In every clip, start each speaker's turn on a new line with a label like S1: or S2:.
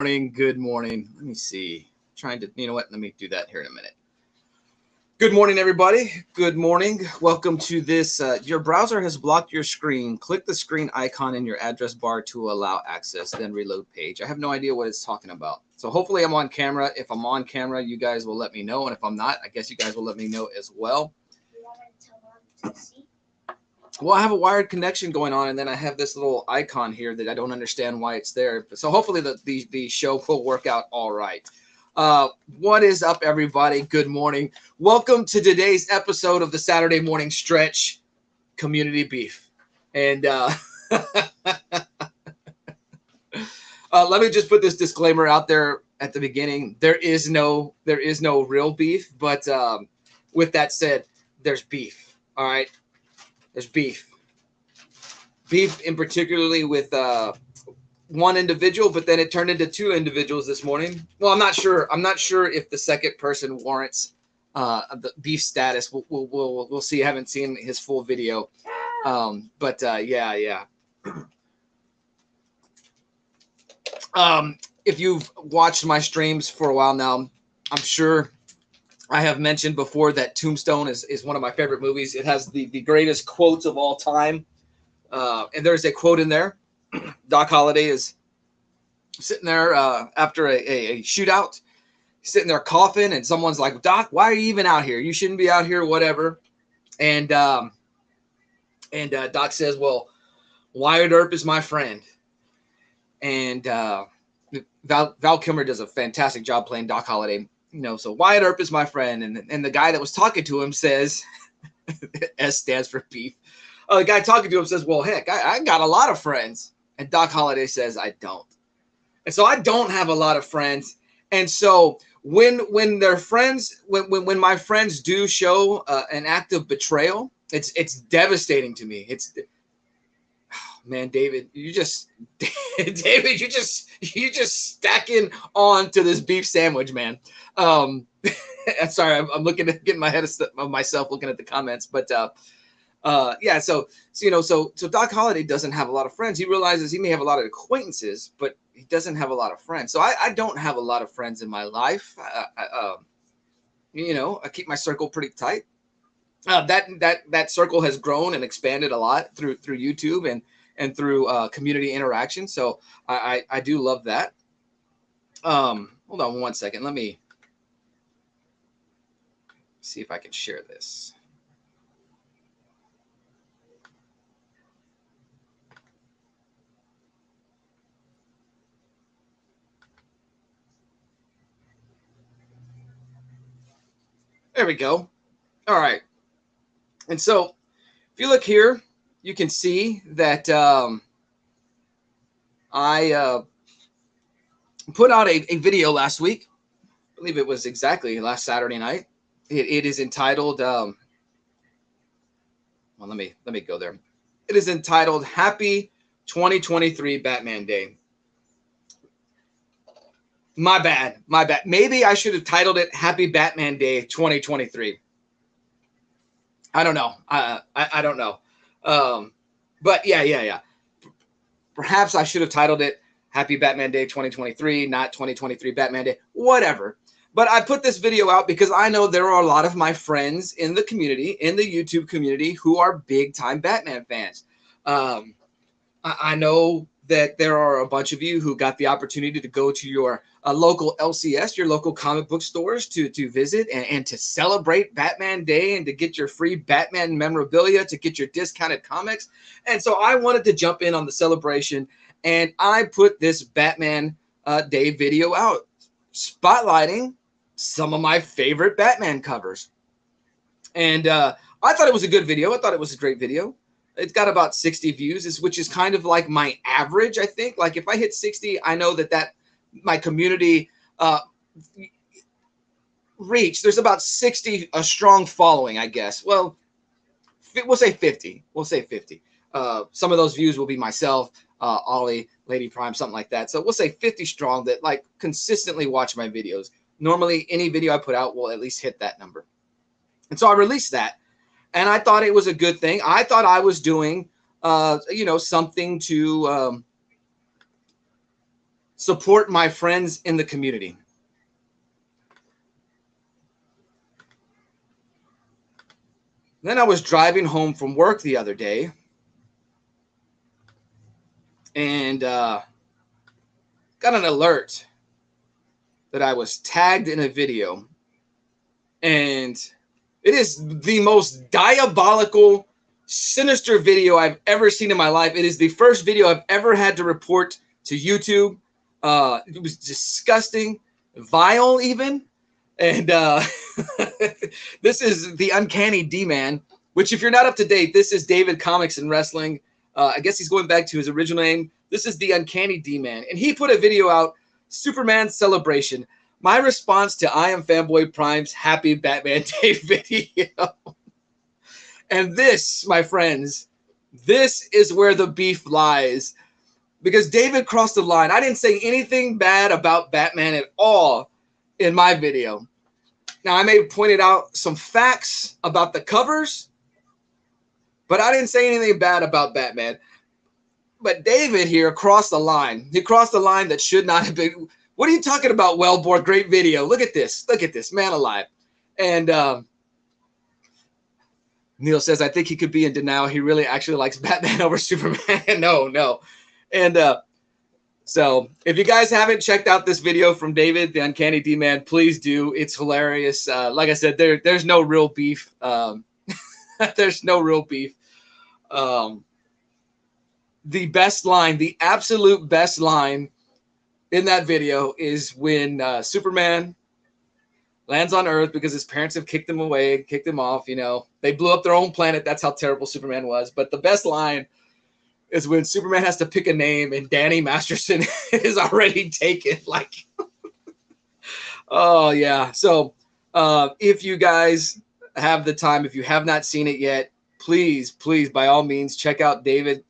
S1: morning. Good morning. Let me see. Trying to, you know what? Let me do that here in a minute. Good morning, everybody. Good morning. Welcome to this. Your browser has blocked your screen. Click the screen icon in your address bar to allow access, then reload page. I have no idea what it's talking about. So hopefully I'm on camera. If I'm on camera, you guys will let me know. And if I'm not, I guess you guys will let me know as well. Well, I have a wired connection going on, and then I have this little icon here that I don't understand why it's there. So hopefully the show will work out all right. What is up, everybody? Good morning. Welcome to today's episode of the Saturday Morning Stretch Community Beef. And let me just put this disclaimer out there at the beginning. There is no real beef, but with that said, there's beef. All right. There's beef in particularly with one individual, but then it turned into two individuals this morning. Well, I'm not sure if the second person warrants the beef status. We'll see. I haven't seen his full video, but yeah. If you've watched my streams for a while now, I'm sure I have mentioned before that Tombstone is one of my favorite movies. It has the greatest quotes of all time. And there's a quote in there. Doc Holliday is sitting there after a shootout, sitting there coughing, and someone's like, "Doc, why are you even out here? You shouldn't be out here, whatever." And Doc says, "Well, Wyatt Earp is my friend." And Val Kilmer does a fantastic job playing Doc Holliday. You know, so Wyatt Earp is my friend, and the guy that was talking to him says, S stands for beef. The guy talking to him says, "Well, heck, I got a lot of friends." And Doc Holliday says, "I don't." And so I don't have a lot of friends. And so when their friends, when my friends do show an act of betrayal, it's devastating to me. It's, man, David, you just stacking on to this beef sandwich, man. Sorry, I'm looking at getting my head of myself looking at the comments, but yeah. So Doc Holliday doesn't have a lot of friends. He realizes he may have a lot of acquaintances, but he doesn't have a lot of friends. So I don't have a lot of friends in my life. I keep my circle pretty tight. That circle has grown and expanded a lot through YouTube and through community interaction. So I do love that. Hold on one second. Let me see if I can share this. There we go. All right. And so if you look here, you can see that I put out a video last week. I believe it was exactly last Saturday night. It is entitled, well, let me go there. It is entitled Happy 2023 Batman Day. My bad. Maybe I should have titled it Happy Batman Day 2023. I don't know. I don't know. But yeah. Perhaps I should have titled it Happy Batman Day 2023, not 2023 Batman Day, whatever. But I put this video out because I know there are a lot of my friends in the community, in the YouTube community, who are big time Batman fans. I know that there are a bunch of you who got the opportunity to go to your local LCS, your local comic book stores to visit and to celebrate Batman Day and to get your free Batman memorabilia, to get your discounted comics. And so I wanted to jump in on the celebration, and I put this Batman Day video out, spotlighting some of my favorite Batman covers. And I thought it was a good video. I thought it was a great video. It's got about 60 views, which is kind of like my average, I think. Like if I hit 60, I know that my community reach, there's about 60, a strong following, I guess. Well, we'll say 50. We'll say 50. Some of those views will be myself, Ollie, Lady Prime, something like that. So we'll say 50 strong that like consistently watch my videos. Normally, any video I put out will at least hit that number. And so I released that. And I thought it was a good thing. I thought I was doing, something to support my friends in the community. Then I was driving home from work the other day, and got an alert that I was tagged in a video, and it is the most diabolical, sinister video I've ever seen in my life. It is the first video I've ever had to report to YouTube. It was disgusting, vile even. And this is the Uncanny D-Man, which if you're not up to date, this is David Comics and Wrestling. I guess he's going back to his original name. This is the Uncanny D-Man. And he put a video out, Superman Celebration. My response to I Am Fanboy Prime's Happy Batman Day video. And this, my friends, this is where the beef lies. Because David crossed the line. I didn't say anything bad about Batman at all in my video. Now, I may have pointed out some facts about the covers, but I didn't say anything bad about Batman. But David here crossed the line. He crossed the line that should not have been. What are you talking about, Wellbore? Great video. Look at this. Look at this. Man alive. And Neil says, I think he could be in denial. He really actually likes Batman over Superman. No. And so if you guys haven't checked out this video from David, the Uncanny D-Man, please do. It's hilarious. Like I said, there's no real beef. There's no real beef. The best line, the absolute best line in that video is when Superman lands on Earth because his parents have kicked him away, kicked him off. You know, they blew up their own planet. That's how terrible Superman was. But the best line is when Superman has to pick a name and Danny Masterson is already taken. Like, oh, yeah. So if you guys have the time, if you have not seen it yet, please, by all means, check out David.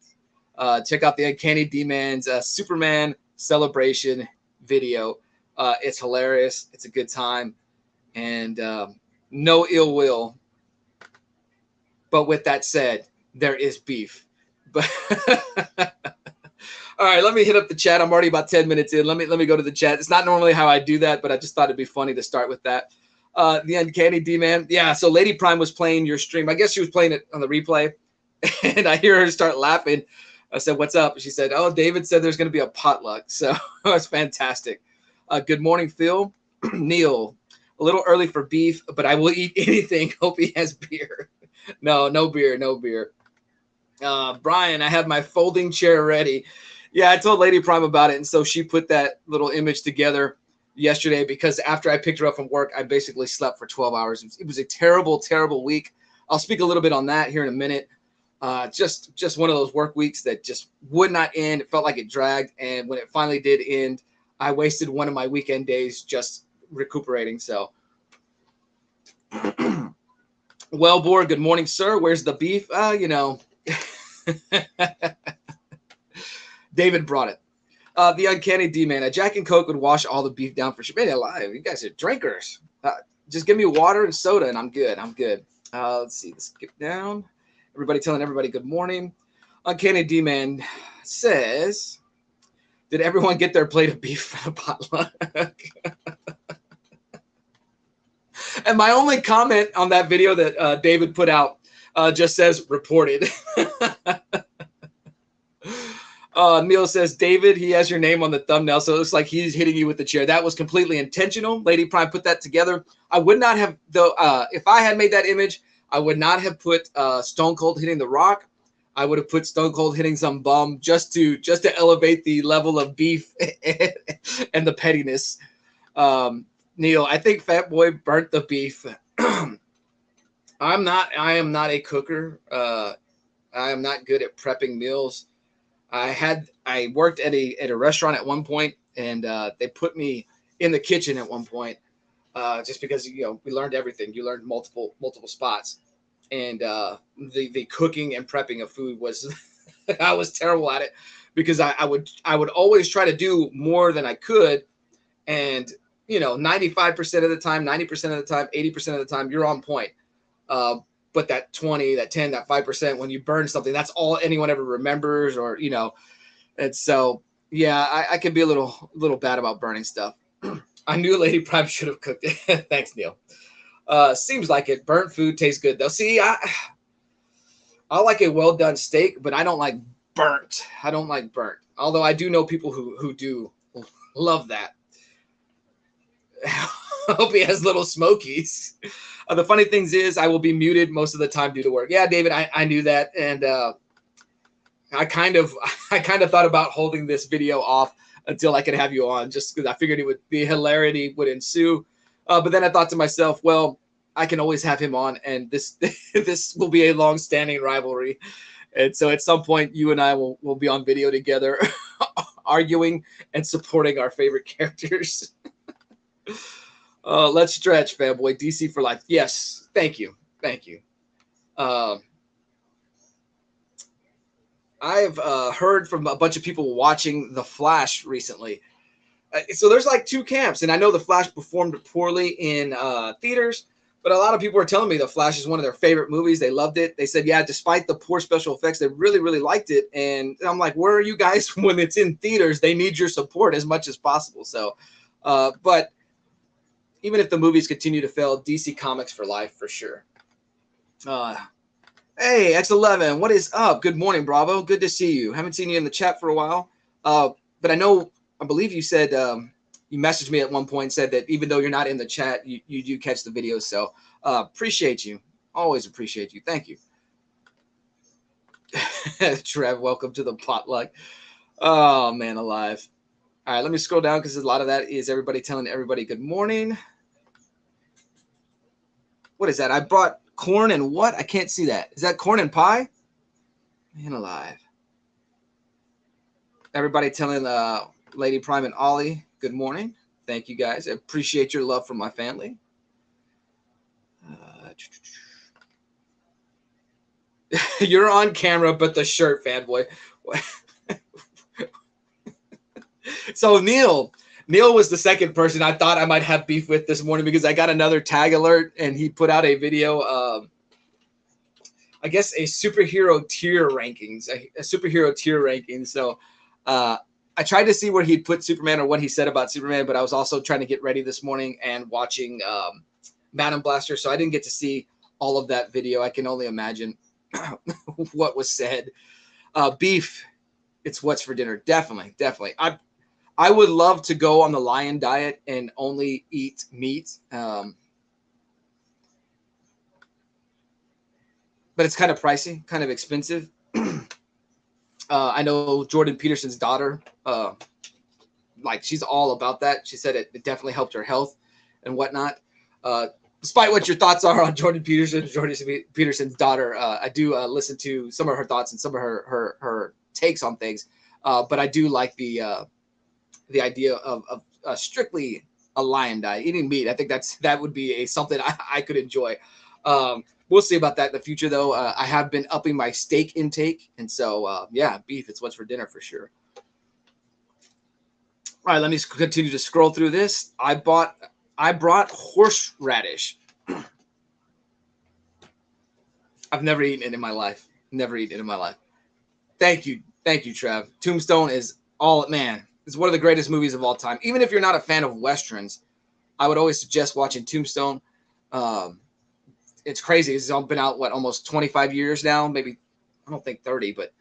S1: Check out the Uncanny D-Man's Superman Celebration video. It's hilarious. It's a good time. And no ill will. But with that said, there is beef. But all right, let me hit up the chat. I'm already about 10 minutes in. Let me go to the chat. It's not normally how I do that, but I just thought it'd be funny to start with that. The Uncanny D-Man. Yeah, so Lady Prime was playing your stream. I guess she was playing it on the replay. And I hear her start laughing. I said, what's up? She said, oh, David said there's going to be a potluck. So it's fantastic. Good morning, Phil. Neil, a little early for beef, but I will eat anything. Hope he has beer. No beer. Brian, I have my folding chair ready. Yeah, I told Lady Prime about it, and so she put that little image together yesterday because after I picked her up from work, I basically slept for 12 hours. It was a terrible, terrible week. I'll speak a little bit on that here in a minute. Just one of those work weeks that just would not end. It felt like it dragged, and when it finally did end, I wasted one of my weekend days just recuperating. So, Wellbore, good morning, sir. Where's the beef? David brought it. The Uncanny D-Man. A Jack and Coke would wash all the beef down for sure. Man, alive. You guys are drinkers. Just give me water and soda, and I'm good. Let's see. Let's skip down. Everybody telling everybody good morning. Uncanny D-Man says, did everyone get their plate of beef for the potluck? And my only comment on that video that David put out just says reported. Neil says, David, he has your name on the thumbnail, so it looks like he's hitting you with the chair. That was completely intentional. Lady Prime put that together. I would not have, though, if I had made that image, I would not have put Stone Cold hitting The Rock. I would have put Stone Cold hitting some bum just to elevate the level of beef and the pettiness. Neil, I think Fat Boy burnt the beef. I am not a cooker. I am not good at prepping meals. I worked at a restaurant at one point, and they put me in the kitchen at one point, just because we learned everything. You learned multiple spots, and the cooking and prepping of food was I was terrible at it because I would always try to do more than I could, and 95% of the time, 90% of the time, 80% of the time, you're on point. But that 20, that 10, that 5%, when you burn something, that's all anyone ever remembers, and so, Yeah, I can be a little bad about burning stuff. I knew Lady Prime should have cooked it. Thanks, Neil. Seems like it. Burnt food tastes good though. See, I like a well done steak, but I don't like burnt. I don't like burnt. Although I do know people who do love that. Hope he has little smokies. The funny things is I will be muted most of the time due to work. Yeah, David, I knew that, and I kind of thought about holding this video off until I could have you on, just because I figured it would be hilarity would ensue. But then I thought to myself, well, I can always have him on, and this this will be a long-standing rivalry. And so at some point, you and I will be on video together, arguing and supporting our favorite characters. Let's stretch, fanboy. DC for life. Yes, thank you, thank you. I've heard from a bunch of people watching The Flash recently. So there's like two camps, and I know The Flash performed poorly in theaters, but a lot of people are telling me The Flash is one of their favorite movies. They loved it. They said, yeah, despite the poor special effects, they really, really liked it. And I'm like, where are you guys when it's in theaters? They need your support as much as possible. So, but even if the movies continue to fail, DC Comics for life for sure. Hey, X11, what is up? Good morning, Bravo. Good to see you. Haven't seen you in the chat for a while. But I believe you said you messaged me at one point and said that even though you're not in the chat, you do catch the videos. So appreciate you. Always appreciate you. Thank you. Trev, welcome to the potluck. Oh, man alive. All right, let me scroll down because a lot of that is everybody telling everybody good morning. What is that? I brought corn and what? I can't see that. Is that corn and pie? Man alive. Everybody telling Lady Prime and Ollie good morning. Thank you guys. I appreciate your love for my family. You're on camera, but the shirt, fanboy. So Neil was the second person I thought I might have beef with this morning because I got another tag alert and he put out a video of, I guess, a superhero tier rankings, a superhero tier ranking. So I tried to see where he'd put Superman or what he said about Superman, but I was also trying to get ready this morning and watching Madam Blaster, so I didn't get to see all of that video. I can only imagine what was said. Beef, it's what's for dinner. Definitely. I would love to go on the lion diet and only eat meat. But it's kind of pricey, kind of expensive. I know Jordan Peterson's daughter, like she's all about that. She said it definitely helped her health and whatnot. Despite what your thoughts are on Jordan Peterson's daughter, I do listen to some of her thoughts and some of her takes on things. But I do like the idea of strictly a lion diet, eating meat. I think that would be something I could enjoy. We'll see about that in the future, though. I have been upping my steak intake, and so yeah, beef. It's what's for dinner for sure. All right, let me continue to scroll through this. I brought horseradish. I've never eaten it in my life. Thank you, Trev. Tombstone is it's one of the greatest movies of all time. Even if you're not a fan of Westerns, I would always suggest watching Tombstone. It's crazy. It's been out, almost 25 years now? Maybe, I don't think 30, but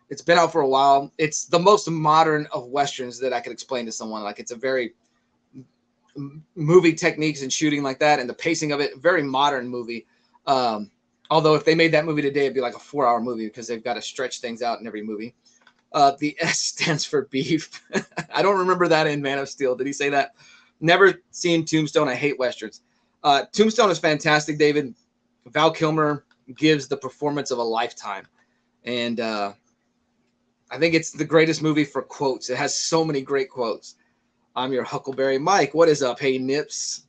S1: it's been out for a while. It's the most modern of Westerns that I could explain to someone. Like, it's a very movie techniques and shooting like that, and the pacing of it, very modern movie. Although if they made that movie today, it'd be like a 4-hour movie because they've got to stretch things out in every movie. The S stands for beef. I don't remember that in Man of Steel. Did he say that? Never seen Tombstone. I hate Westerns. Tombstone is fantastic, David. Val Kilmer gives the performance of a lifetime. And I think it's the greatest movie for quotes. It has so many great quotes. I'm your Huckleberry Mike. What is up? Hey, Nips.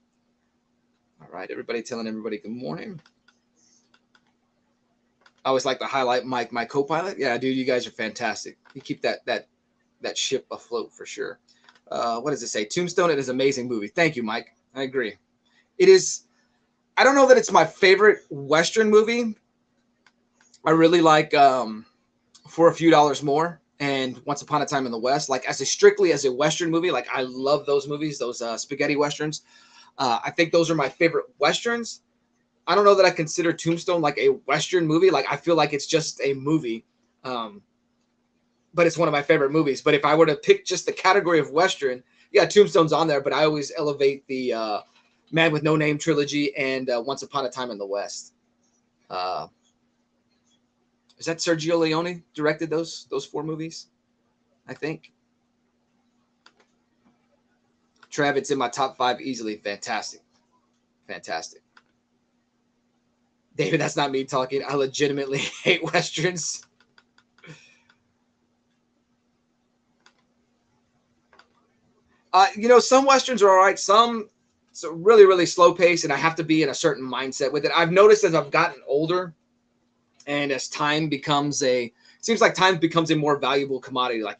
S1: All right, everybody telling everybody good morning. I always like to highlight Mike, my co-pilot. Yeah, dude, you guys are fantastic. You keep that ship afloat for sure. What does it say? Tombstone, it is an amazing movie. Thank you, Mike. I agree. It is. I don't know that it's my favorite Western movie. I really like For a Few Dollars More and Once Upon a Time in the West. Like strictly as a Western movie, like I love those movies, those spaghetti Westerns. I think those are my favorite Westerns. I don't know that I consider Tombstone like a Western movie. Like I feel like it's just a movie. But it's one of my favorite movies. But if I were to pick just the category of Western, yeah, Tombstone's on there, but I always elevate the Man with No Name trilogy and Once Upon a Time in the West. Is that Sergio Leone directed those 4 movies? I think. Trev, it's in my top 5 easily. Fantastic. Fantastic. David, that's not me talking. I legitimately hate Westerns. Some Westerns are all right. Some it's a really, really slow pace, and I have to be in a certain mindset with it. I've noticed as I've gotten older and as time becomes seems like time becomes a more valuable commodity. Like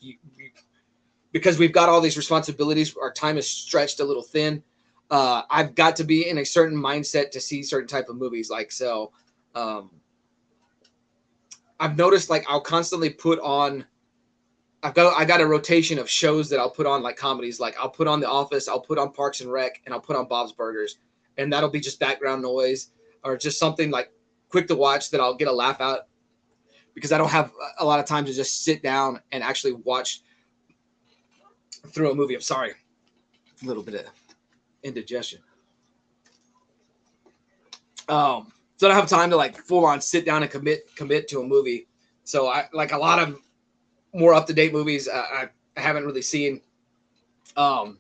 S1: because we've got all these responsibilities, our time is stretched a little thin. I've got to be in a certain mindset to see certain type of movies. Like, so I've noticed like I'll constantly put on, I got a rotation of shows that I'll put on, like comedies. Like I'll put on The Office, I'll put on Parks and Rec, and I'll put on Bob's Burgers, and that'll be just background noise or just something like quick to watch that I'll get a laugh out, because I don't have a lot of time to just sit down and actually watch through a movie. I'm sorry, a little bit of indigestion. So I don't have time to like full on sit down and commit to a movie. So I like a lot of more up to date movies I haven't really seen. I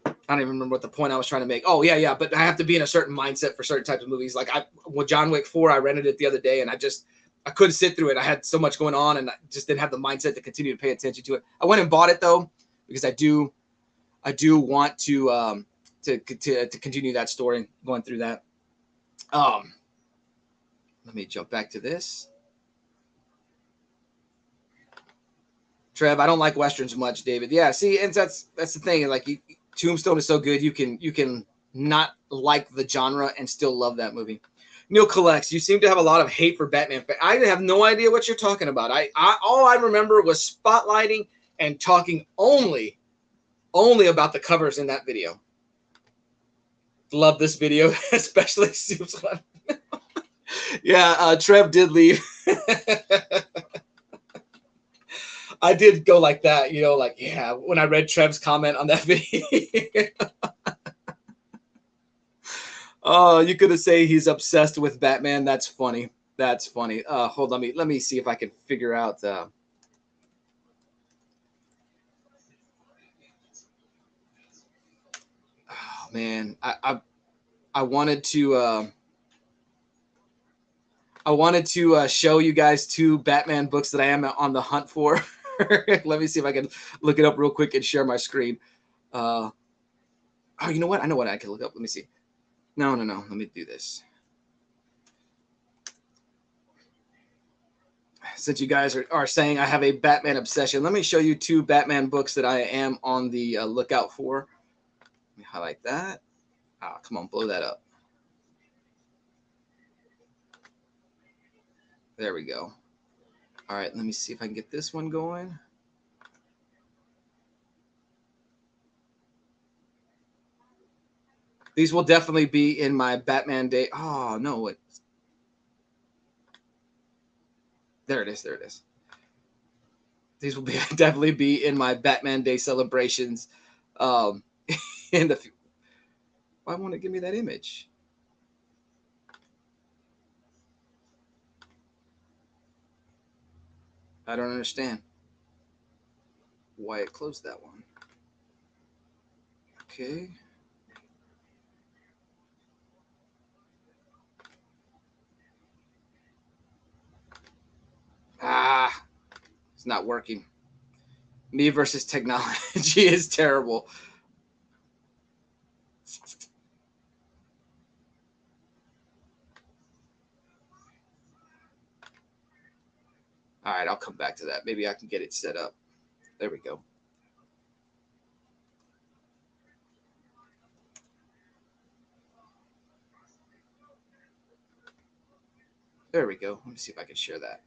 S1: don't even remember what the point I was trying to make. Oh yeah, but I have to be in a certain mindset for certain types of movies. Like with John Wick 4, I rented it the other day, and I couldn't sit through it. I had so much going on, and I just didn't have the mindset to continue to pay attention to it. I went and bought it though, because I do want to continue that story, going through that. Let me jump back to this. Trev, I don't like Westerns much, David. Yeah, see, and that's the thing. Like Tombstone is so good, you can not like the genre and still love that movie. Neil collects. You seem to have a lot of hate for Batman. I have no idea what you're talking about. All I remember was spotlighting and talking only about the covers in that video. Love this video, especially Soup's left. Yeah, Trev did leave. I did go like that, like, yeah, when I read Trev's comment on that video. Oh, you could have say he's obsessed with Batman. That's funny. That's funny. Hold on, let me see if I can figure out. Oh man, I wanted to show you guys 2 Batman books that I am on the hunt for. Let me see if I can look it up real quick and share my screen. Oh, you know what? I know what I can look up. Let me see. No. Let me do this. Since you guys are saying I have a Batman obsession, let me show you 2 Batman books that I am on the lookout for. Let me highlight that. Come on, blow that up. There we go. All right, let me see if I can get this one going. These will definitely be in my Batman Day. Oh, no. There it is. These will definitely be in my Batman Day celebrations. In the why won't it give me that image? I don't understand why it closed that one. Okay. It's not working. Me versus technology is terrible. All right, I'll come back to that. Maybe I can get it set up. There we go. There we go. Let me see if I can share that.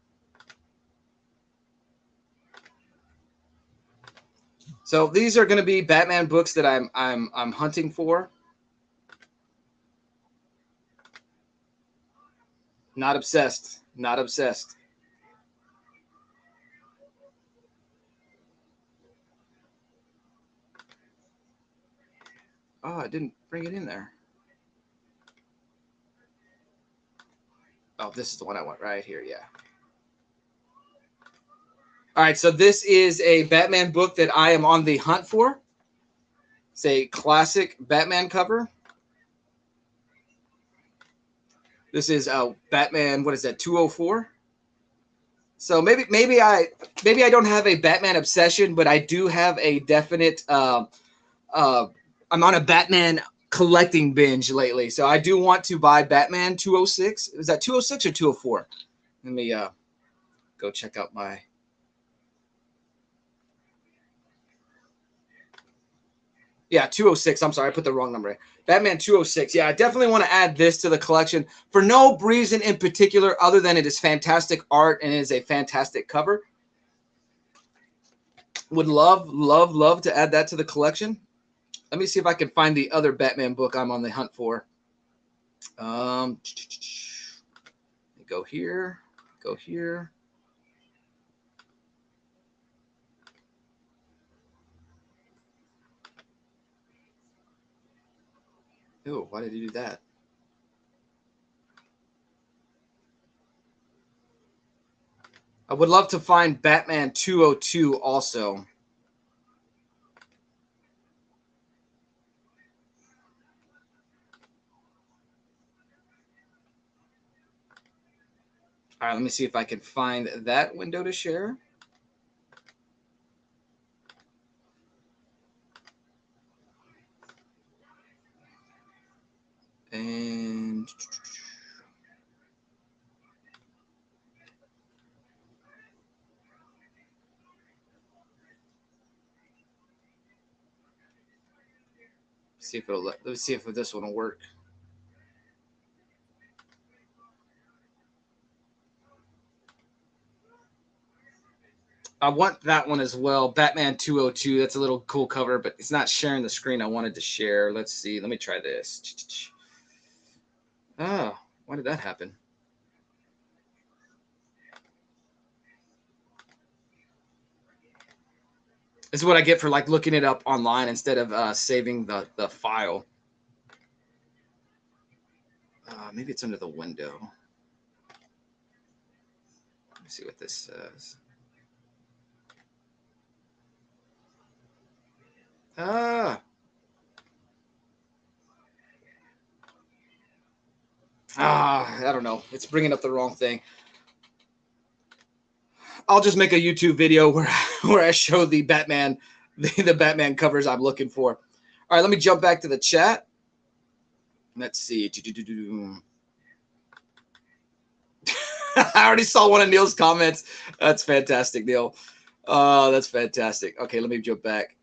S1: So these are going to be Batman books that I'm hunting for. Not obsessed. Not obsessed. Oh, I didn't bring it in there. Oh, this is the one I want right here. Yeah. All right. So this is a Batman book that I am on the hunt for. It's a classic Batman cover. This is Batman. What is that? 204. So maybe I don't have a Batman obsession, but I do have a definite. I'm on a Batman collecting binge lately, so I do want to buy Batman 206. Is that 206 or 204? Let me go check out my. Yeah, 206. I'm sorry, I put the wrong number in. Batman 206. Yeah, I definitely want to add this to the collection for no reason in particular other than it is fantastic art and it is a fantastic cover. Would love to add that to the collection. Let me see if I can find the other Batman book I'm on the hunt for. Go here. Go here. Oh, why did he do that? I would love to find Batman 202 also. All right, let me see if I can find that window to share. And see if it'll let's see if this one will work. I want that one as well. Batman 202. That's a little cool cover, but it's not sharing the screen I wanted to share. Let's see. Let me try this. Oh, why did that happen? This is what I get for like looking it up online instead of saving the file. Maybe it's under the window. Let me see what this says. I don't know. It's bringing up the wrong thing. I'll just make a YouTube video where I show the Batman the Batman covers I'm looking for. All right, let me jump back to the chat. Let's see. I already saw one of Neil's comments. That's fantastic, Neil. That's fantastic. Okay, let me jump back.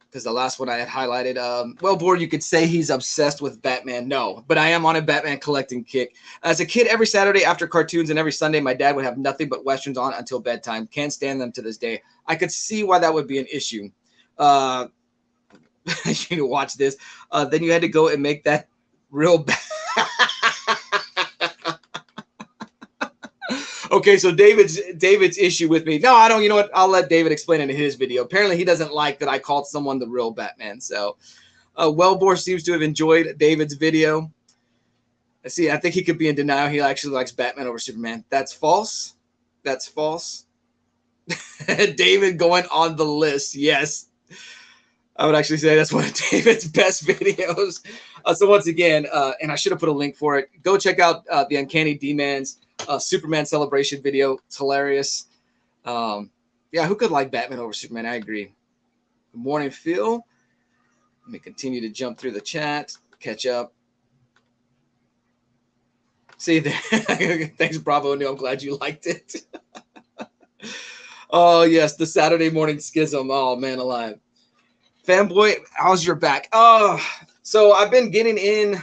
S1: Because the last one I had highlighted, well, Board, you could say he's obsessed with Batman. No, but I am on a Batman collecting kick. As a kid, every Saturday after cartoons and every Sunday, my dad would have nothing but Westerns on until bedtime. Can't stand them to this day. I could see why that would be an issue. You watch this. Then you had to go and make that real Okay, so David's issue with me. No, I don't. You know what? I'll let David explain it in his video. Apparently, he doesn't like that I called someone the real Batman. So, Wellbore seems to have enjoyed David's video. I see. I think he could be in denial. He actually likes Batman over Superman. That's false. That's false. David going on the list. Yes. I would actually say that's one of David's best videos. So once again, and I should have put a link for it. Go check out the Uncanny D-Man's Superman celebration video. It's hilarious. Yeah, who could like Batman over Superman? I agree. Good morning, Phil. Let me continue to jump through the chat, catch up. See there. Thanks, Bravo Neil. I'm glad you liked it. Oh, yes, the Saturday morning schism. Oh, man alive. Fanboy, how's your back? Oh, so I've been getting in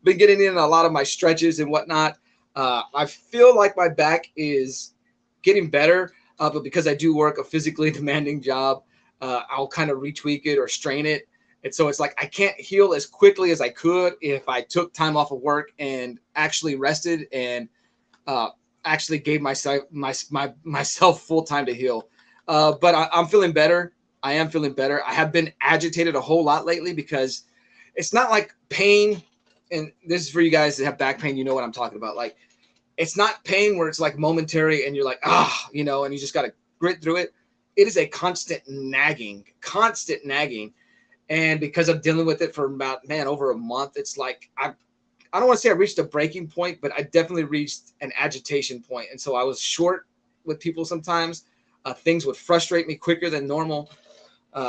S1: a lot of my stretches and whatnot. I feel like my back is getting better, but because I do work a physically demanding job, I'll kind of retweak it or strain it. And so it's like I can't heal as quickly as I could if I took time off of work and actually rested and actually gave myself full time to heal. But I'm feeling better. I am feeling better. I have been agitated a whole lot lately because it's not like pain. And this is for you guys that have back pain. You know what I'm talking about. Like, it's not pain where it's like momentary and you're like, and you just got to grit through it. It is a constant nagging. And because I'm dealing with it for about, over a month, it's like, I don't want to say I reached a breaking point, but I definitely reached an agitation point. And so I was short with people sometimes. Things would frustrate me quicker than normal.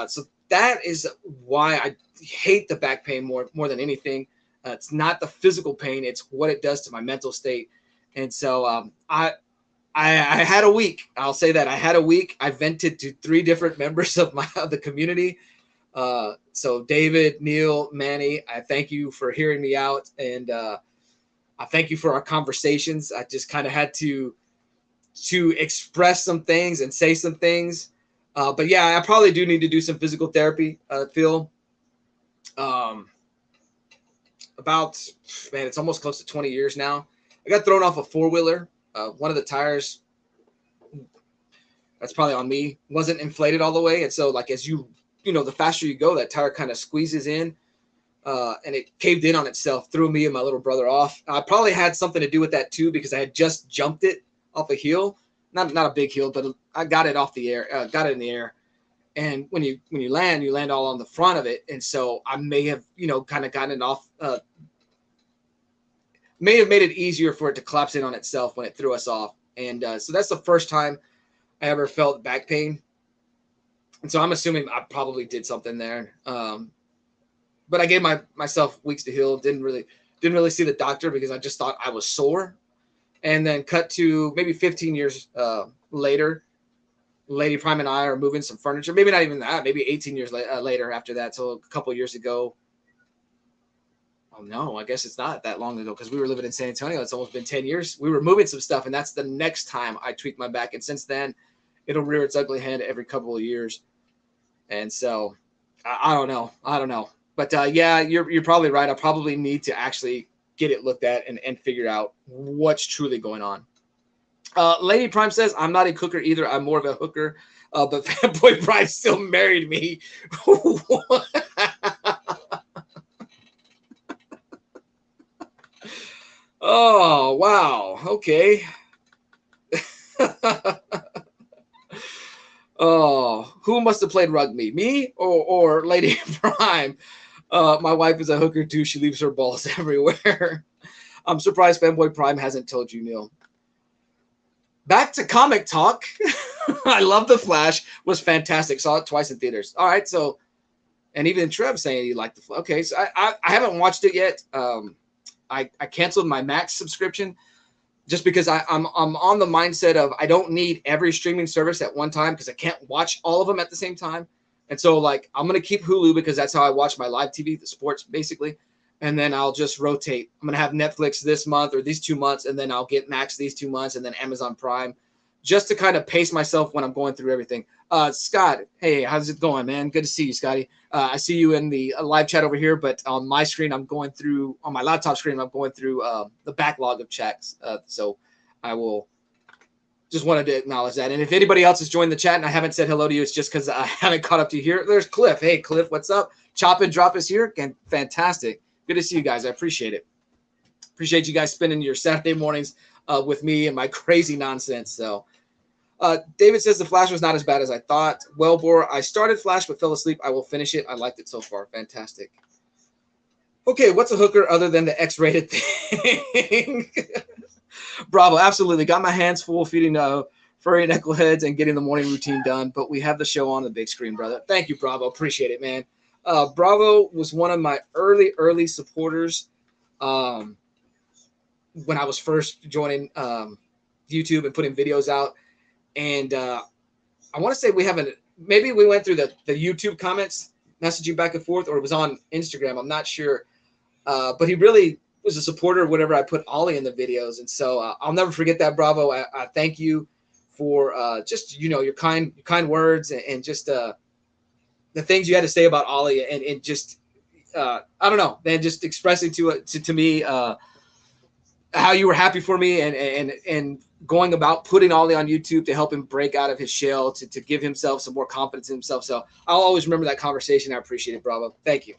S1: So that is why I hate the back pain more than anything. It's not the physical pain. It's what it does to my mental state. And so I had a week. I'll say that I had a week. I vented to 3 different members of the community. So David, Neil, Manny, I thank you for hearing me out. And I thank you for our conversations. I just kind of had to express some things and say some things. But yeah, I probably do need to do some physical therapy, Phil. It's almost close to 20 years now. I got thrown off a 4-wheeler. One of the tires, that's probably on me, wasn't inflated all the way. And so like, as the faster you go, that tire kind of squeezes in and it caved in on itself, threw me and my little brother off. I probably had something to do with that too, because I had just jumped it off a hill, not a big hill, but I got it off the air, got it in the air. And when you land all on the front of it. And so I may have, kind of gotten it off, may have made it easier for it to collapse in on itself when it threw us off. And so that's the first time I ever felt back pain. And so I'm assuming I probably did something there. But I gave myself weeks to heal. Didn't really see the doctor because I just thought I was sore. And then cut to maybe 15 years later, Lady Prime and I are moving some furniture. Maybe not even that. Maybe 18 years later after that. So a couple of years ago. Oh, no, I guess it's not that long ago because we were living in San Antonio. It's almost been 10 years. We were moving some stuff, and that's the next time I tweaked my back. And since then, it'll rear its ugly head every couple of years. And so I don't know. But yeah, you're probably right. I probably need to actually get it looked at and figure out what's truly going on. Lady Prime says, I'm not a cooker either. I'm more of a hooker. But Fanboy Prime still married me. Oh, wow. Okay. Oh, who must have played rugby? Me or Lady Prime? My wife is a hooker too. She leaves her balls everywhere. I'm surprised Fanboy Prime hasn't told you, Neil. Back to comic talk. I love The Flash. Was fantastic. Saw it twice in theaters. All right, so, and even Trev saying he liked The Flash. Okay, so I haven't watched it yet. I canceled my Max subscription just because I'm on the mindset of I don't need every streaming service at one time because I can't watch all of them at the same time. And so like I'm going to keep Hulu because that's how I watch my live TV, the sports basically. And then I'll just rotate. I'm going to have Netflix this month or these 2 months, and then I'll get Max these 2 months and then Amazon Prime just to kind of pace myself when I'm going through everything. Scott, hey, how's it going, man? Good to see you, Scotty. I see you in the live chat over here, but on my screen, on my laptop screen, I'm going through the backlog of chats. So I will just wanted to acknowledge that. And if anybody else has joined the chat and I haven't said hello to you, it's just because I haven't caught up to you here. There's Cliff. Hey, Cliff, what's up? Chop and Drop is here. Again, fantastic. Good to see you guys. I appreciate it. Appreciate you guys spending your Saturday mornings with me and my crazy nonsense. So David says The Flash was not as bad as I thought. Wellbore, I started Flash but fell asleep. I will finish it. I liked it so far. Fantastic. Okay, what's a hooker other than the X-rated thing? Bravo, absolutely. Got my hands full feeding furry knuckleheads and getting the morning routine done, but we have the show on the big screen, brother. Thank you, Bravo. Appreciate it, man. Bravo was one of my early supporters when I was first joining YouTube and putting videos out. And I want to say maybe we went through the YouTube comments, messaging back and forth, or it was on Instagram. I'm not sure. But he really was a supporter whenever I put Ollie in the videos. And so I'll never forget that, Bravo. I thank you for just, you know, your kind words, and just the things you had to say about Ollie, and just I don't know, man, just expressing to me how you were happy for me, and going about putting Ollie on YouTube to help him break out of his shell, to give himself some more confidence in himself. So I'll always remember that conversation. I appreciate it, Bravo. Thank you.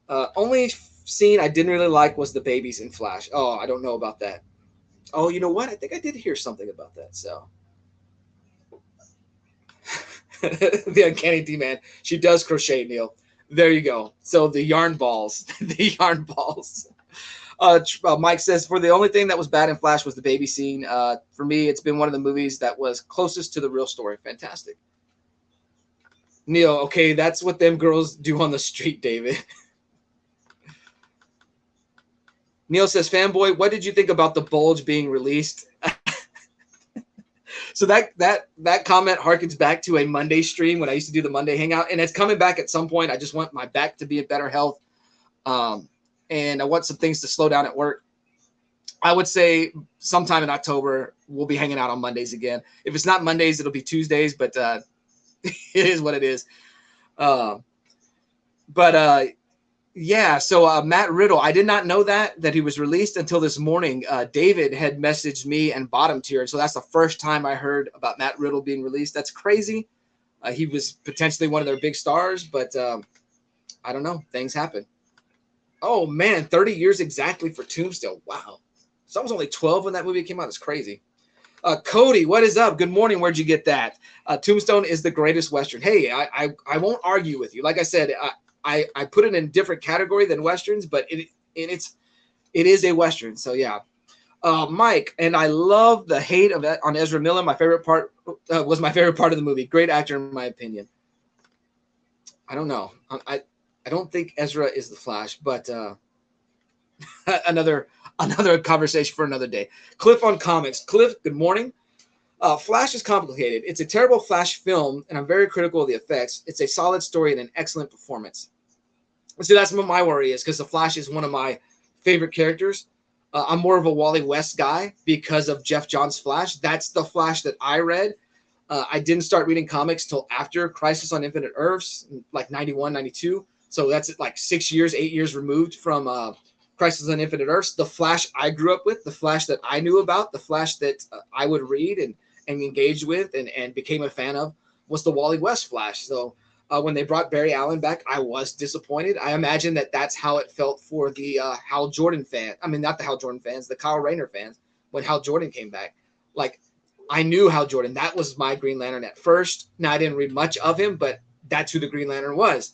S1: Only scene I didn't really like was the babies in Flash. Oh, I don't know about that. Oh, you know what? I think I did hear something about that. So the Uncanny D-Man. She does crochet, Neil. There you go. So the yarn balls. The yarn balls. Mike says, for the only thing that was bad in Flash was the baby scene. For me, it's been one of the movies that was closest to the real story. Fantastic. Neil, okay, that's what them girls do on the street, David. Neil says, fanboy, what did you think about the bulge being released? So that comment harkens back to a Monday stream when I used to do the Monday hangout, and it's coming back at some point. I just want my back to be in better health, and I want some things to slow down at work. I would say sometime in October we'll be hanging out on Mondays again. If it's not Mondays, it'll be Tuesdays, but it is what it is. Yeah, so Matt Riddle, I did not know that he was released until this morning. David had messaged me and bottom tier, so that's the first time I heard about Matt Riddle being released. That's crazy. He was potentially one of their big stars, but I don't know. Things happen. Oh, man, 30 years exactly for Tombstone. Wow. So I was only 12 when that movie came out. That's crazy. Cody, what is up? Good morning. Where'd you get that? Tombstone is the greatest Western. Hey, I won't argue with you. Like I said, I put it in a different category than Westerns, but it is a Western. So yeah. Mike, and I love the hate of that on Ezra Miller. My favorite part was my favorite part of the movie. Great actor, in my opinion. I don't know. I don't think Ezra is the Flash, but another conversation for another day. Cliff on comics. Cliff, good morning. Flash is complicated. It's a terrible Flash film, and I'm very critical of the effects. It's a solid story and an excellent performance. So that's what my worry is, because the Flash is one of my favorite characters. I'm more of a Wally West guy because of Jeff Johns' Flash. That's the Flash that I read. I didn't start reading comics till after Crisis on Infinite Earths, like 91, 92. So that's like 8 years removed from Crisis on Infinite Earths. The Flash I grew up with, the Flash that I knew about, the Flash that I would read and engaged with and became a fan of was the Wally West Flash. So when they brought Barry Allen back, I was disappointed. I imagine that's how it felt for the Hal Jordan fan. I mean, not the Hal Jordan fans, the Kyle Rayner fans when Hal Jordan came back. Like, I knew Hal Jordan. That was my Green Lantern at first. Now, I didn't read much of him, but that's who the Green Lantern was.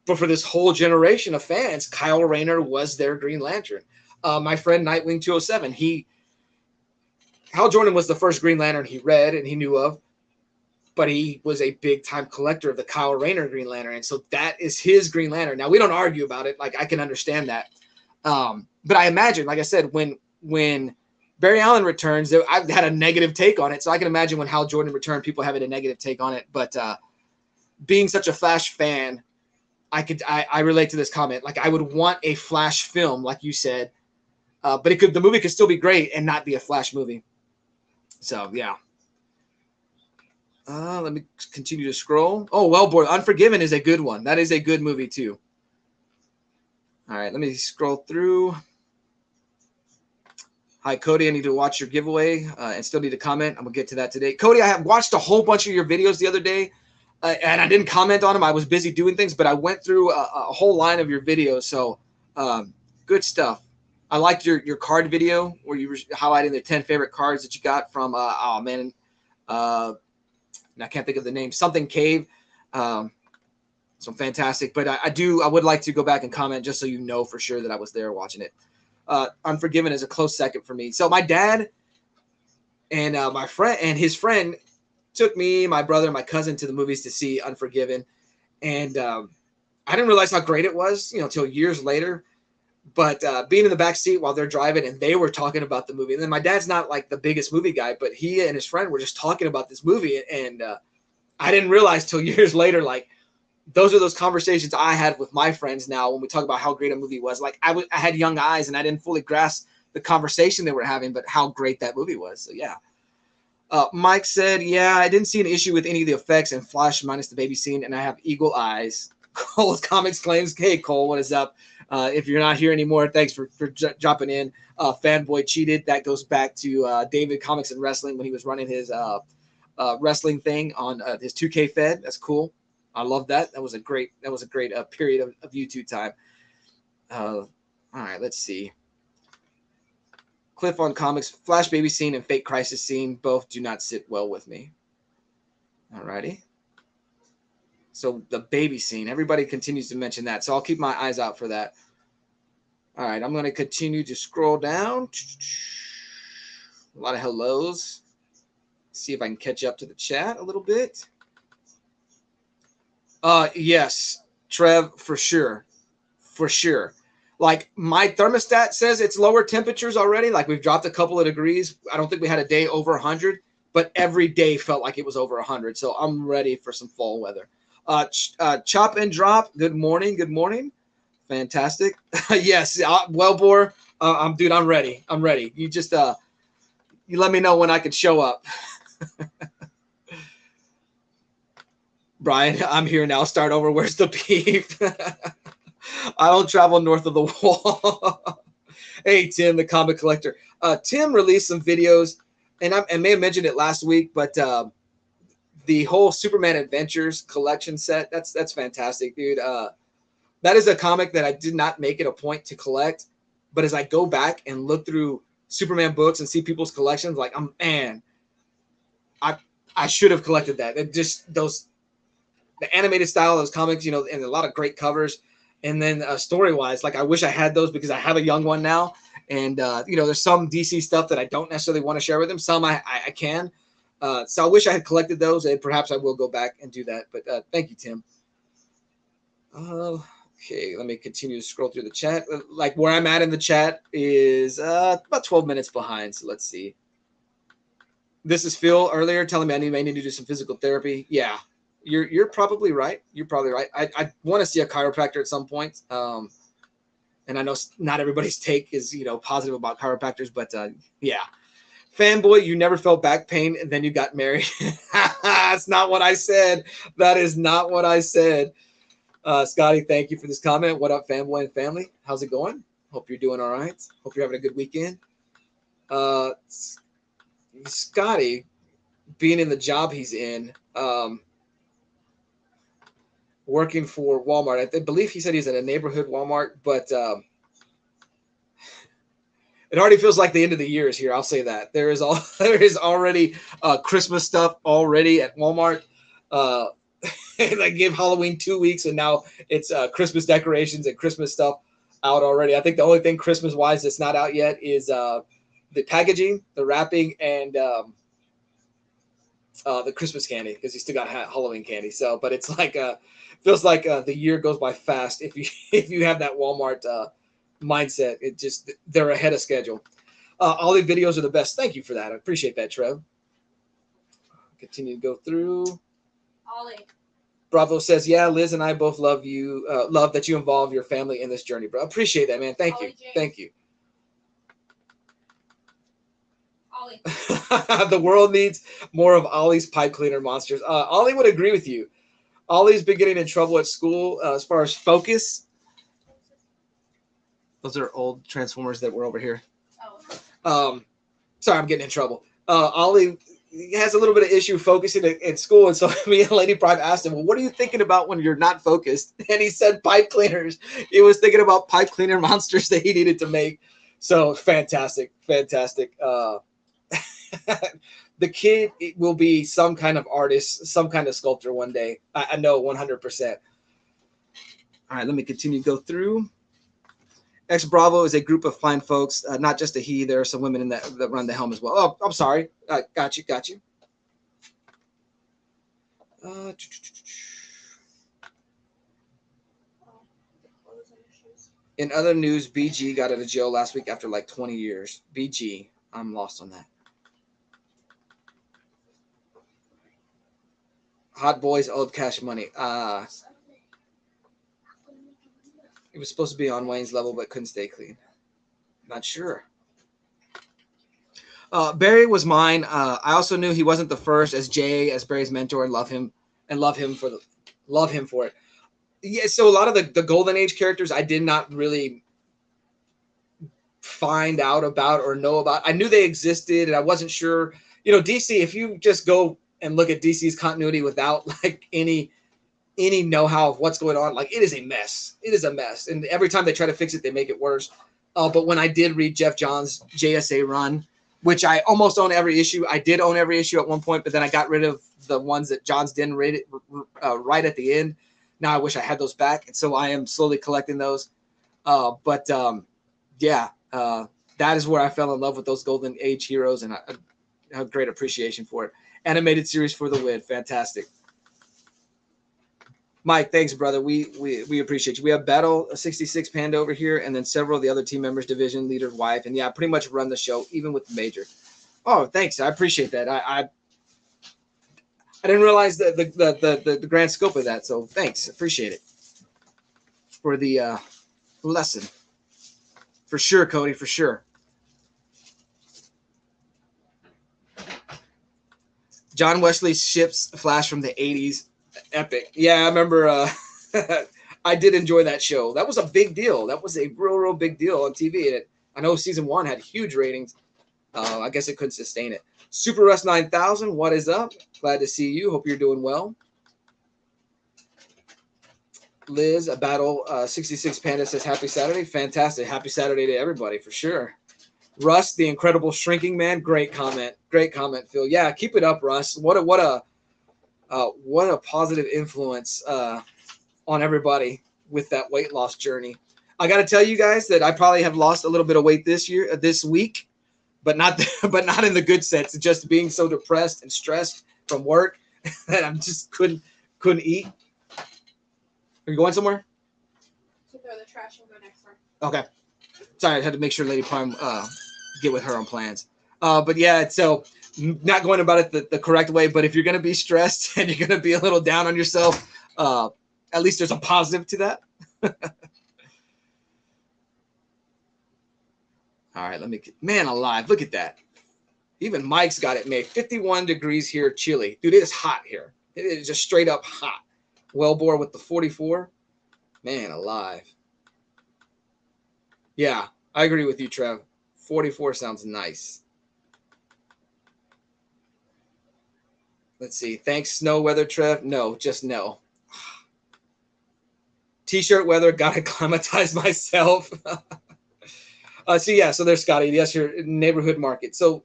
S1: But for this whole generation of fans, Kyle Rayner was their Green Lantern. My friend Nightwing 207, Hal Jordan was the first Green Lantern he read and he knew of, but he was a big-time collector of the Kyle Rayner Green Lantern, and so that is his Green Lantern. Now, we don't argue about it. Like, I can understand that. But I imagine, like I said, when Barry Allen returns, I've had a negative take on it, so I can imagine when Hal Jordan returned, people having a negative take on it. But being such a Flash fan, I relate to this comment. Like, I would want a Flash film, like you said, but the movie could still be great and not be a Flash movie. So yeah. Let me continue to scroll. Oh, Wellborn, Unforgiven is a good one. That is a good movie too. All right, let me scroll through. Hi, Cody. I need to watch your giveaway and still need to comment. I'm gonna get to that today. Cody, I have watched a whole bunch of your videos the other day. And I didn't comment on them. I was busy doing things, but I went through a whole line of your videos. So good stuff. I liked your card video where you were highlighting the 10 favorite cards that you got from, I can't think of the name, something Cave. So fantastic. But I would like to go back and comment just so you know for sure that I was there watching it. Unforgiven is a close second for me. So my dad and my friend and his friend took me, my brother, my cousin to the movies to see Unforgiven. And I didn't realize how great it was, until years later. But being in the back seat while they're driving and they were talking about the movie. And then my dad's not like the biggest movie guy, but he and his friend were just talking about this movie. And I didn't realize till years later, like, those are those conversations I had with my friends now when we talk about how great a movie was. Like, I had young eyes and I didn't fully grasp the conversation they were having, but how great that movie was. So, yeah. Mike said, yeah, I didn't see an issue with any of the effects in Flash minus the baby scene, and I have eagle eyes. Cole's Comics claims, hey, Cole, what is up? If you're not here anymore, thanks for dropping in. Fanboy cheated. That goes back to David Comics and Wrestling when he was running his wrestling thing on his 2K Fed. That's cool. I love that. That was a great period of YouTube time. All right, let's see. Cliff on Comics, Flash baby scene and fake crisis scene both do not sit well with me. All righty. So the baby scene, everybody continues to mention that. So I'll keep my eyes out for that. All right, I'm going to continue to scroll down. A lot of hellos. See if I can catch up to the chat a little bit. Yes, Trev, for sure. For sure. Like my thermostat says it's lower temperatures already. Like we've dropped a couple of degrees. I don't think we had a day over 100, but every day felt like it was over 100. So I'm ready for some fall weather. Chop and drop. Good morning. Good morning. Fantastic. Yes. Wellbore. Dude, I'm ready. I'm ready. You just, you let me know when I can show up. Brian, I'm here now. Start over. Where's the beef? I don't travel north of the wall. Hey, Tim, the comic collector. Tim released some videos, and I may have mentioned it last week, but the whole Superman Adventures collection set, that's fantastic, dude. That is a comic that I did not make it a point to collect, but as I go back and look through Superman books and see people's collections, like, man, I should have collected that. It just the animated style of those comics, you know, and a lot of great covers. And then story-wise, like I wish I had those because I have a young one now. And, you know, there's some DC stuff that I don't necessarily want to share with him. Some I can. So I wish I had collected those, and perhaps I will go back and do that. But thank you, Tim. Okay, let me continue to scroll through the chat. Like where I'm at in the chat is about 12 minutes behind. So let's see. This is Phil earlier telling me I may need to do some physical therapy. Yeah. You're probably right. You're probably right. I want to see a chiropractor at some point. And I know not everybody's take is, you know, positive about chiropractors, but yeah. Fanboy, you never felt back pain and then you got married. That's not what I said. That is not what I said. Scotty, thank you for this comment. What up, Fanboy and family? How's it going? Hope you're doing all right. Hope you're having a good weekend. Scotty, being in the job he's in, working for Walmart. I believe he said he's at a neighborhood Walmart, but it already feels like the end of the year is here. I'll say that. There is already Christmas stuff already at Walmart. They give Halloween 2 weeks, and now it's Christmas decorations and Christmas stuff out already. I think the only thing Christmas-wise that's not out yet is the packaging, the wrapping, and the Christmas candy, because you still got Halloween candy. So, but it's like feels like the year goes by fast if you have that Walmart mindset. It just, they're ahead of schedule. All the videos are the best. Thank you for that. I appreciate that, Trev. Continue to go through.
S2: Ollie.
S1: Bravo says, yeah, Liz and I both love you. Love that you involve your family in this journey, bro. Appreciate that, man. Thank you.
S2: James.
S1: Thank you.
S2: Ollie.
S1: The world needs more of Ollie's pipe cleaner monsters. Ollie would agree with you. Ollie's been getting in trouble at school as far as focus. Those are old Transformers that were over here.
S2: Oh.
S1: Sorry, I'm getting in trouble. Ollie has a little bit of issue focusing at school, and so me and Lady Prime asked him, well, what are you thinking about when you're not focused? And he said pipe cleaners. He was thinking about pipe cleaner monsters that he needed to make. So fantastic. The kid will be some kind of artist, some kind of sculptor one day. I know 100%. All right, let me continue to go through. Ex Bravo is a group of fine folks, not just a he. There are some women in that run the helm as well. Oh, I'm sorry. Got you. In other news, BG got out of jail last week after like 20 years. BG, I'm lost on that. Hot Boys owed Cash Money. It was supposed to be on Wayne's level, but couldn't stay clean. Not sure. Barry was mine. I also knew he wasn't the first, as Jay, as Barry's mentor, and love him for it. Yeah, so a lot of the Golden Age characters I did not really find out about or know about. I knew they existed, and I wasn't sure. You know, DC. If you just go and look at DC's continuity without like any know-how of what's going on, like it is a mess. It is a mess, and every time they try to fix it, they make it worse. But when I did read Jeff Johns' JSA run, which I almost own every issue, I did own every issue at one point, but then I got rid of the ones that Johns didn't rate it right at the end. Now I wish I had those back, and so I am slowly collecting those. Yeah, that is where I fell in love with those Golden Age heroes, and I have great appreciation for it. Animated series for the win, fantastic. Mike, thanks, brother. We appreciate you. We have Battle 66 Panda over here, and then several of the other team members, division leader, wife, and yeah, pretty much run the show, even with the major. Oh, thanks. I appreciate that. I didn't realize the grand scope of that, so thanks. Appreciate it for the lesson. For sure, Cody, for sure. John Wesley ships Flash from the 80s. Epic. Yeah, I remember I did enjoy that show. That was a big deal. That was a real big deal on TV. And I know season 1 had huge ratings. I guess it couldn't sustain it. Super Russ 9000, what is up? Glad to see you. Hope you're doing well. Liz, a Battle 66 Panda says happy Saturday. Fantastic. Happy Saturday to everybody for sure. Russ, the incredible shrinking man. Great comment. Great comment, Phil. Yeah, keep it up, Russ. What a positive influence on everybody with that weight loss journey. I got to tell you guys that I probably have lost a little bit of weight this week, but not in the good sense. Just being so depressed and stressed from work that I'm just couldn't eat. Are you going somewhere?
S2: To throw the trash and go next door.
S1: Okay. Sorry, I had to make sure Lady Prime get with her on plans. But yeah, so not going about it the correct way, but if you're going to be stressed and you're going to be a little down on yourself, at least there's a positive to that. All right, man alive, look at that. Even Mike's got it made. 51 degrees here, chilly. Dude, it is hot here. It is just straight up hot. Wellbore with the 44. Man alive. Yeah, I agree with you, Trev. 44 sounds nice. Let's see. Thanks, snow weather, Trev. No, just no. T-shirt weather, gotta acclimatize myself. So there's Scotty. Yes, your neighborhood market. So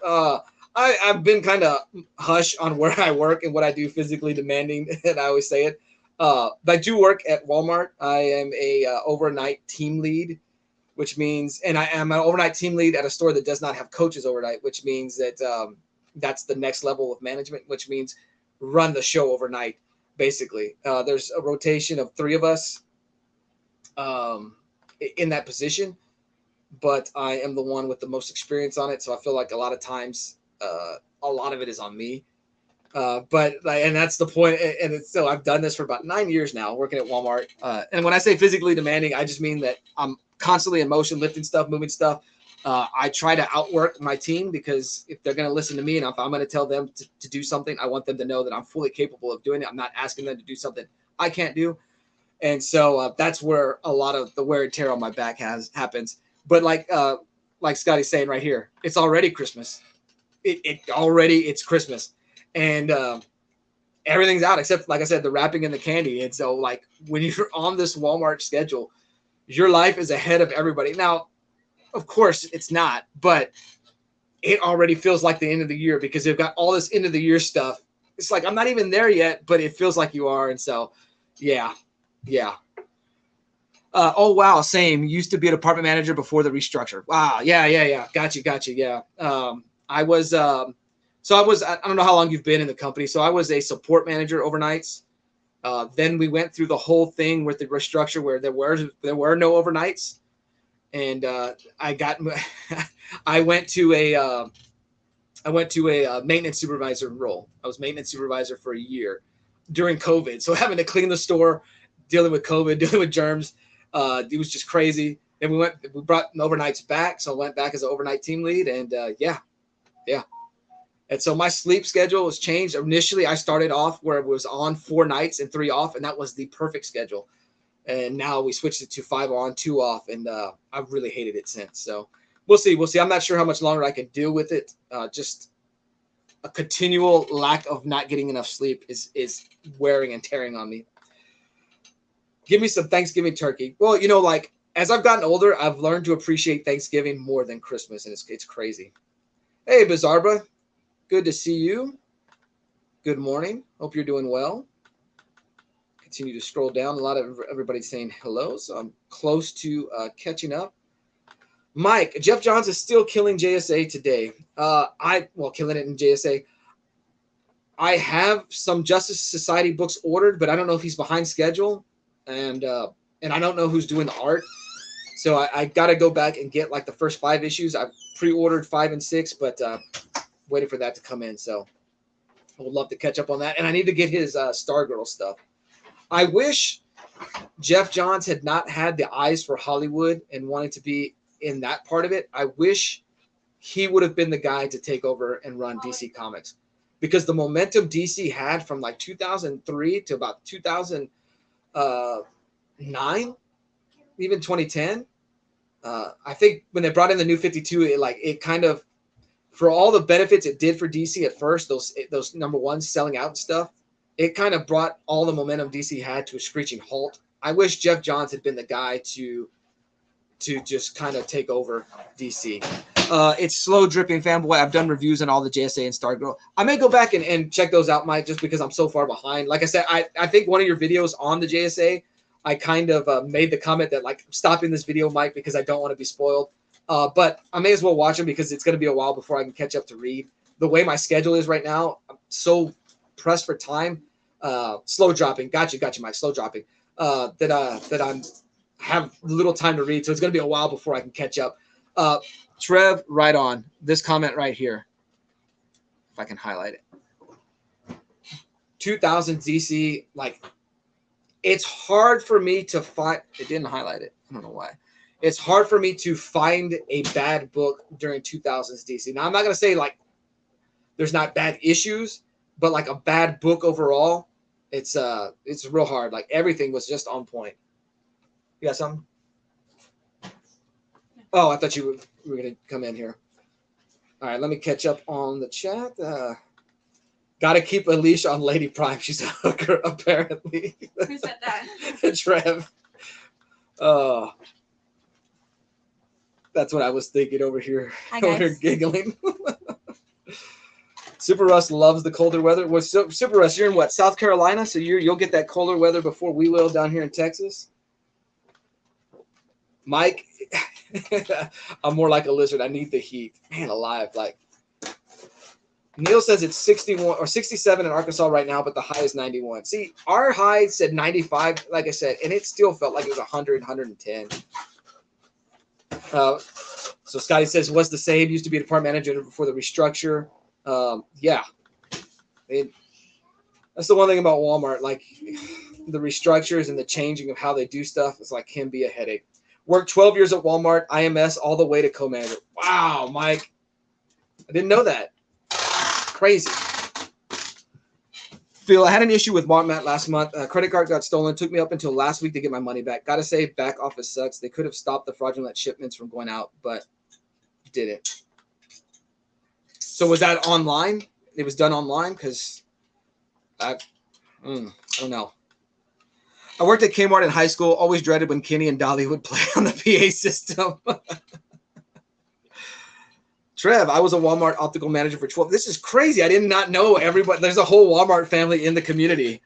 S1: I've been kind of hush on where I work and what I do physically demanding, and I always say it. But I do work at Walmart. I am a overnight team lead, which means, and I am an overnight team lead at a store that does not have coaches overnight, which means that that's the next level of management, which means run the show overnight, basically. There's a rotation of 3 of us in that position, but I am the one with the most experience on it. So I feel like a lot of times, a lot of it is on me. And that's the point. And it's still, I've done this for about 9 years now, working at Walmart. And when I say physically demanding, I just mean that I'm constantly in motion, lifting stuff, moving stuff. I try to outwork my team because if they're going to listen to me and if I'm going to tell them to do something, I want them to know that I'm fully capable of doing it. I'm not asking them to do something I can't do. And so that's where a lot of the wear and tear on my back happens. But like Scotty's saying right here, it's already Christmas. It's Christmas. And everything's out except, like I said, the wrapping and the candy. And so, like, when you're on this Walmart schedule, your life is ahead of everybody. Now, of course, it's not, but it already feels like the end of the year because they've got all this end of the year stuff. It's like I'm not even there yet, but it feels like you are. And so, yeah. Oh, wow. Same. Used to be a department manager before the restructure. Wow. Yeah. Gotcha. Yeah. I don't know how long you've been in the company. So I was a support manager overnights. Then we went through the whole thing with the restructure where there were no overnights. And I went to a maintenance supervisor role. I was maintenance supervisor for a year during COVID. So having to clean the store, dealing with COVID, dealing with germs, it was just crazy. And we brought overnights back. So I went back as an overnight team lead, and Yeah. And so my sleep schedule was changed. Initially, I started off where it was on 4 nights and 3 off, and that was the perfect schedule. And now we switched it to 5 on, 2 off, and I've really hated it since. So we'll see. We'll see. I'm not sure how much longer I can deal with it. Just a continual lack of not getting enough sleep is wearing and tearing on me. Give me some Thanksgiving turkey. Well, you know, like as I've gotten older, I've learned to appreciate Thanksgiving more than Christmas, and it's crazy. Hey, Bizarba, good to see you. Good morning. Hope you're doing well. Continue to scroll down. A lot of everybody's saying hello, so I'm close to catching up. Mike, Jeff Johns is still killing JSA today. Killing it in JSA. I have some Justice Society books ordered, but I don't know if he's behind schedule, and I don't know who's doing the art. So I got to go back and get like the first 5 issues. I pre-ordered 5 and 6, but waiting for that to come in. So I would love to catch up on that, and I need to get his Stargirl stuff. I wish Jeff Johns had not had the eyes for Hollywood and wanted to be in that part of it. I wish he would have been the guy to take over and run DC Comics, because the momentum DC had from like 2003 to about 2009, even 2010. I think when they brought in the New 52, it kind of, for all the benefits it did for DC at first, those number ones selling out and stuff, it kind of brought all the momentum DC had to a screeching halt. I wish Jeff Johns had been the guy to just kind of take over DC. It's slow dripping, fanboy. I've done reviews on all the JSA and Stargirl. I may go back and check those out, Mike, just because I'm so far behind. Like I said, I think one of your videos on the JSA, I kind of made the comment that like, stopping this video, Mike, because I don't want to be spoiled. But I may as well watch them because it's going to be a while before I can catch up to read. The way my schedule is right now, I'm so pressed for time. Slow dropping. Got you, Mike. Slow dropping. That I'm have little time to read, so it's going to be a while before I can catch up. Trev, right on. This comment right here, if I can highlight it. 2000 DC, like, it's hard for me to find. It didn't highlight it. I don't know why. It's hard for me to find a bad book during 2000s DC. Now, I'm not going to say like there's not bad issues, but like a bad book overall, it's real hard. Like everything was just on point. You got something? Oh, I thought you were going to come in here. All right, let me catch up on the chat. Got to keep a leash on Lady Prime. She's a hooker, apparently.
S2: Who said that?
S1: Trev. That's what I was thinking over here.
S2: Hi,
S1: over here
S2: guys.
S1: giggling. Super Russ loves the colder weather. Well, Super Russ, you're in what, South Carolina? So you'll get that colder weather before we will down here in Texas. Mike, I'm more like a lizard. I need the heat. Man alive. Like, Neil says it's 61 or 67 in Arkansas right now, but the high is 91. See, our high said 95, like I said, and it still felt like it was 100, 110. So Scotty says, what's the same? Used to be a department manager before the restructure. Yeah. That's the one thing about Walmart. Like, the restructures and the changing of how they do stuff is like can be a headache. Worked 12 years at Walmart, IMS, all the way to co-manager. Wow, Mike. I didn't know that. Crazy. Phil, I had an issue with Walmart last month. Credit card got stolen. Took me up until last week to get my money back. Got to say, back office sucks. They could have stopped the fraudulent shipments from going out, but didn't. So was that online? It was done online? Because I don't know. I worked at Kmart in high school. Always dreaded when Kenny and Dolly would play on the PA system. Trev, I was a Walmart optical manager for 12. This is crazy. I did not know everybody. There's a whole Walmart family in the community.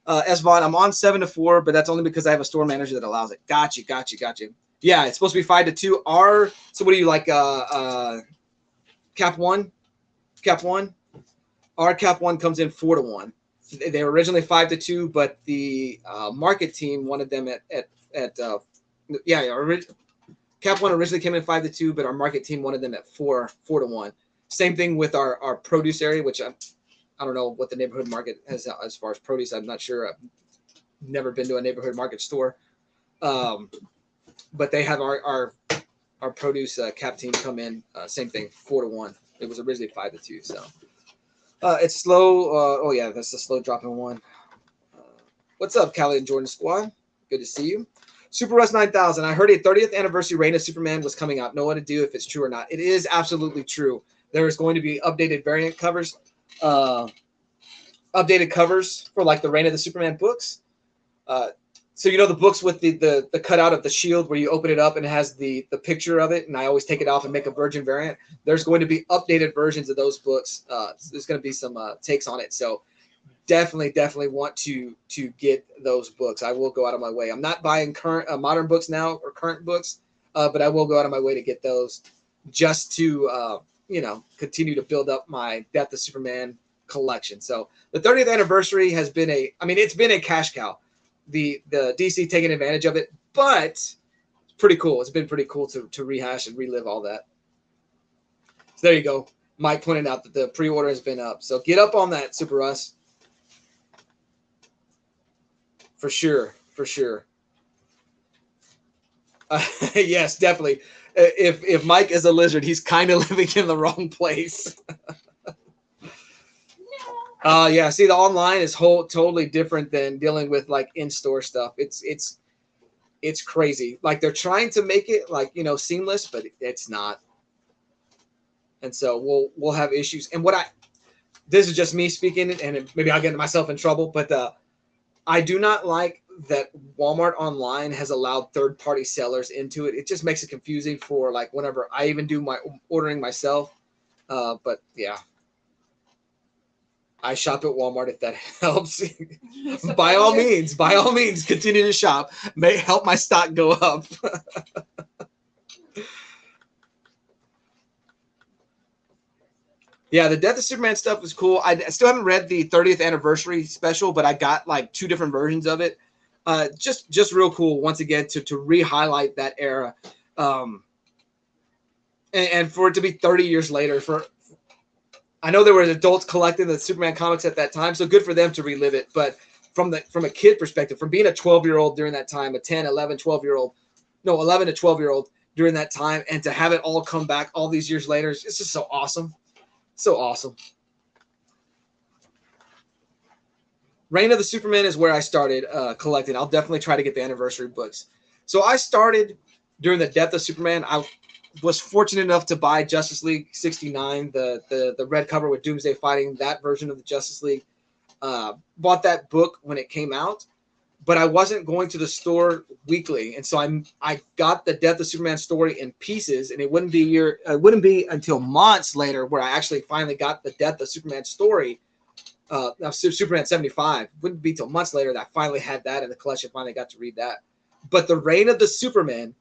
S1: S. Vaughn, I'm on 7 to 4, but that's only because I have a store manager that allows it. Gotcha. Yeah, it's supposed to be 5 to 2. So what do you like? Cap 1? Cap 1? Our Cap 1 comes in 4 to 1. They were originally 5 to 2, but the market team wanted them Cap 1 originally came in 5 to 2, but our market team wanted them at 4 to 1. Same thing with our produce area, which I don't know what the neighborhood market has as far as produce. I'm not sure. I've never been to a neighborhood market store, but they have our produce cap team come in. Same thing, 4 to 1. It was originally 5-2. So it's slow. Oh yeah, that's the slow dropping one. What's up, Callie and Jordan Squad? Good to see you. Super Russ 9000. I heard a 30th anniversary Reign of Superman was coming out. Know what to do if it's true or not. It is absolutely true. There is going to be updated variant covers, updated covers for like the Reign of the Superman books. So you know the books with the cutout of the shield where you open it up and it has the picture of it, and I always take it off and make a virgin variant. There's going to be updated versions of those books. There's going to be some takes on it. So definitely want to get those books. I will go out of my way. I'm not buying current modern books now or current books, but I will go out of my way to get those just to continue to build up my Death of Superman collection. So the 30th anniversary has been it's been a cash cow. The DC taking advantage of it, but it's pretty cool. It's been pretty cool to rehash and relive all that. So there you go. Mike pointed out that the pre-order has been up. So get up on that, Super Russ. For sure. Yes, definitely. If Mike is a lizard, he's kind of living in the wrong place. Yeah. See, the online is totally different than dealing with like in-store stuff. It's crazy. Like they're trying to make it like seamless, but it's not. And so we'll have issues. And this is just me speaking, and maybe I'll get myself in trouble, but I do not like that Walmart online has allowed third-party sellers into it. It just makes it confusing for like whenever I even do my ordering myself. But yeah. I shop at Walmart if that helps. By all means, continue to shop. May help my stock go up. Yeah, the Death of Superman stuff was cool. I still haven't read the 30th anniversary special, but I got like 2 different versions of it. Just real cool once again to re-highlight that era. And for it to be 30 years later I know there were adults collecting the Superman comics at that time, so good for them to relive it. But from a kid perspective, from being a 12-year-old during that time, a 10, 11, 12-year-old, no, 11 to 12-year-old during that time, and to have it all come back all these years later, it's just so awesome. So awesome. Reign of the Superman is where I started collecting. I'll definitely try to get the anniversary books. So I started during the Death of Superman. I was fortunate enough to buy Justice League 69, the red cover with Doomsday fighting, that version of the Justice League. Bought that book when it came out, but I wasn't going to the store weekly, and so I got the Death of Superman story in pieces, and it wouldn't be until months later where I actually finally got the Death of Superman story. Superman 75 wouldn't be till months later that I finally had that in the collection. Finally got to read that. But the Reign of the Superman,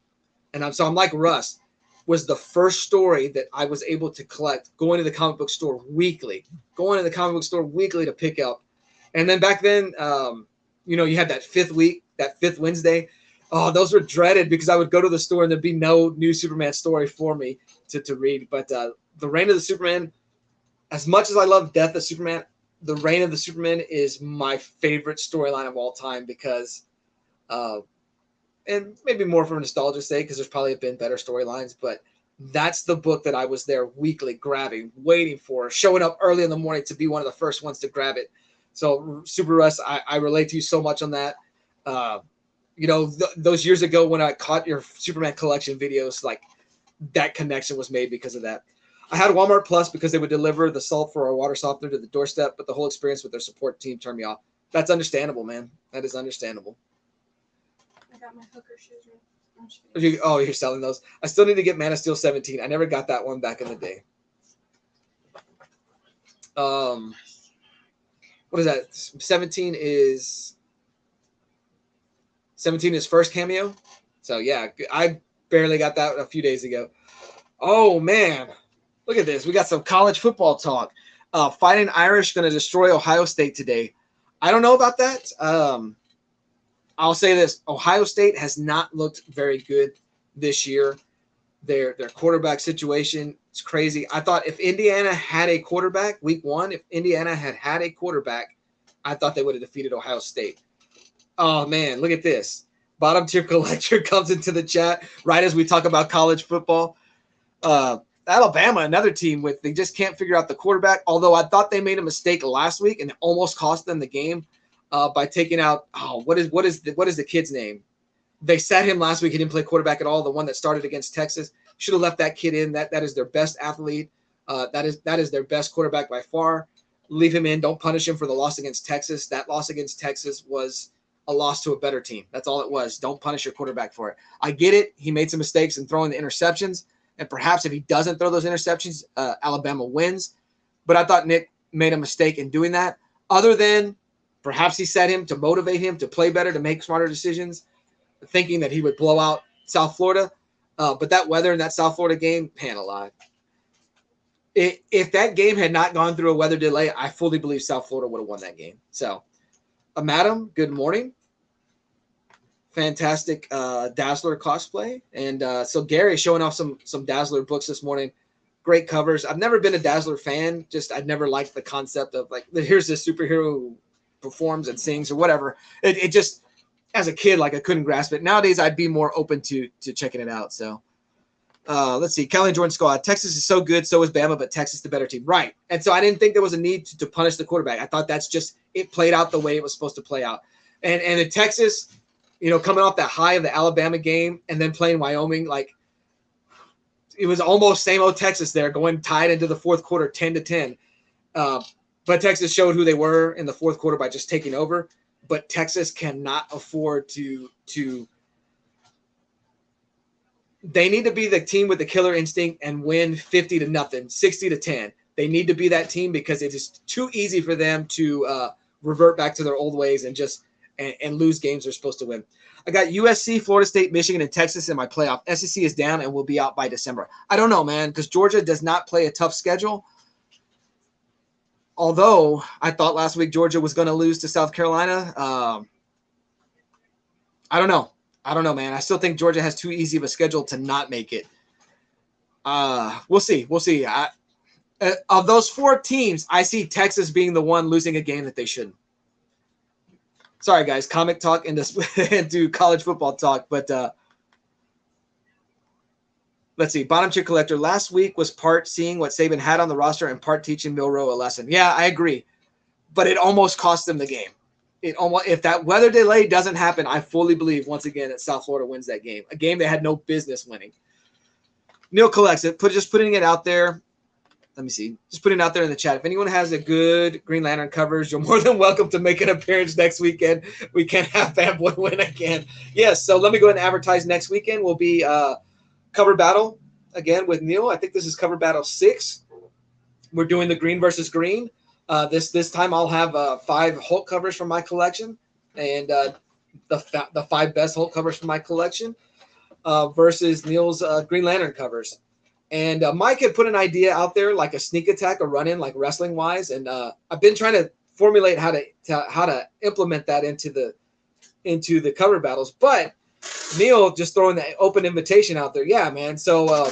S1: and I'm like Russ, was the first story that I was able to collect going to the comic book store weekly, to pick up. And then back then, you had that fifth Wednesday. Oh, those were dreaded because I would go to the store and there'd be no new Superman story for me to read. But the Reign of the Superman, as much as I love Death of Superman, the Reign of the Superman is my favorite storyline of all time because and maybe more for nostalgia's sake because there's probably been better storylines, but that's the book that I was there weekly grabbing, waiting for, showing up early in the morning to be one of the first ones to grab it. So Super Russ, I relate to you so much on that. Those years ago when I caught your Superman collection videos, like that connection was made because of that. I had Walmart Plus because they would deliver the salt for our water softener to the doorstep, but the whole experience with their support team turned me off. That's understandable, man. That is understandable.
S2: I got my hooker shoes.
S1: You're selling those. I still need to get Man of Steel 17. I never got that one back in the day. What is that? 17 is first cameo. So yeah, I barely got that a few days ago. Oh man, look at this. We got some college football talk. Fighting Irish going to destroy Ohio State today. I don't know about that. I'll say this: Ohio State has not looked very good this year. Their quarterback situation is crazy. I thought if Indiana had a quarterback week 1, if Indiana had a quarterback, I thought they would have defeated Ohio State. Oh man, look at this. Bottom tier collector comes into the chat right as we talk about college football. Alabama, another team with they just can't figure out the quarterback. Although I thought they made a mistake last week and it almost cost them the game by taking out what is the kid's name? They sat him last week. He didn't play quarterback at all. The one that started against Texas should have left that kid in. That is their best athlete. That is their best quarterback by far. Leave him in. Don't punish him for the loss against Texas. That loss against Texas was a loss to a better team. That's all it was. Don't punish your quarterback for it. I get it. He made some mistakes in throwing the interceptions, and perhaps if he doesn't throw those interceptions, Alabama wins. But I thought Nick made a mistake in doing that. Other than perhaps he set him to motivate him to play better, to make smarter decisions, thinking that he would blow out South Florida. But that weather in that South Florida game, man alive. If that game had not gone through a weather delay, I fully believe South Florida would have won that game. So, Madam, good morning. Fantastic Dazzler cosplay. And so Gary showing off some Dazzler books this morning. Great covers. I've never been a Dazzler fan. Just I'd never liked the concept of like, here's this superhero who performs and sings or whatever. It just, as a kid, like I couldn't grasp it. Nowadays, I'd be more open to checking it out. So let's see. Kelly Jordan Squad. Texas is so good. So is Bama, but Texas the better team. Right. And so I didn't think there was a need to punish the quarterback. I thought that's just, it played out the way it was supposed to play out. And in Texas, you know, coming off that high of the Alabama game and then playing Wyoming, like it was almost same old Texas there going tied into the fourth quarter, 10-10. But Texas showed who they were in the fourth quarter by just taking over. But Texas cannot afford to they need to be the team with the killer instinct and win 50-0, 60-10. They need to be that team because it is too easy for them to revert back to their old ways and just and lose games they're supposed to win. I got USC, Florida State, Michigan, and Texas in my playoff. SEC is down and will be out by December. I don't know, man, because Georgia does not play a tough schedule. Although I thought last week Georgia was going to lose to South Carolina. I don't know. I don't know, man. I still think Georgia has too easy of a schedule to not make it. We'll see. We'll see. Of those four teams, I see Texas being the one losing a game that they shouldn't. Sorry, guys. Comic talk into college football talk. But let's see. Bottom Chick Collector. Last week was part seeing what Saban had on the roster and part teaching Milroe a lesson. Yeah, I agree. But it almost cost them the game. If that weather delay doesn't happen, I fully believe once again that South Florida wins that game. A game they had no business winning. Neil collects it. Just putting it out there. Let me see. Just putting it out there in the chat. If anyone has a good Green Lantern covers, you're more than welcome to make an appearance next weekend. We can have Fanboy win again. Yes, so let me go ahead and advertise next weekend. Will be cover battle again with Neil. I think this is cover battle 6. We're doing the green versus green. This time I'll have 5 Hulk covers from my collection and the 5 best Hulk covers from my collection versus Neil's Green Lantern covers. And Mike had put an idea out there like a sneak attack, a run-in, like wrestling-wise, and I've been trying to formulate how to implement that into the cover battles. But Neil just throwing the open invitation out there, yeah, man. So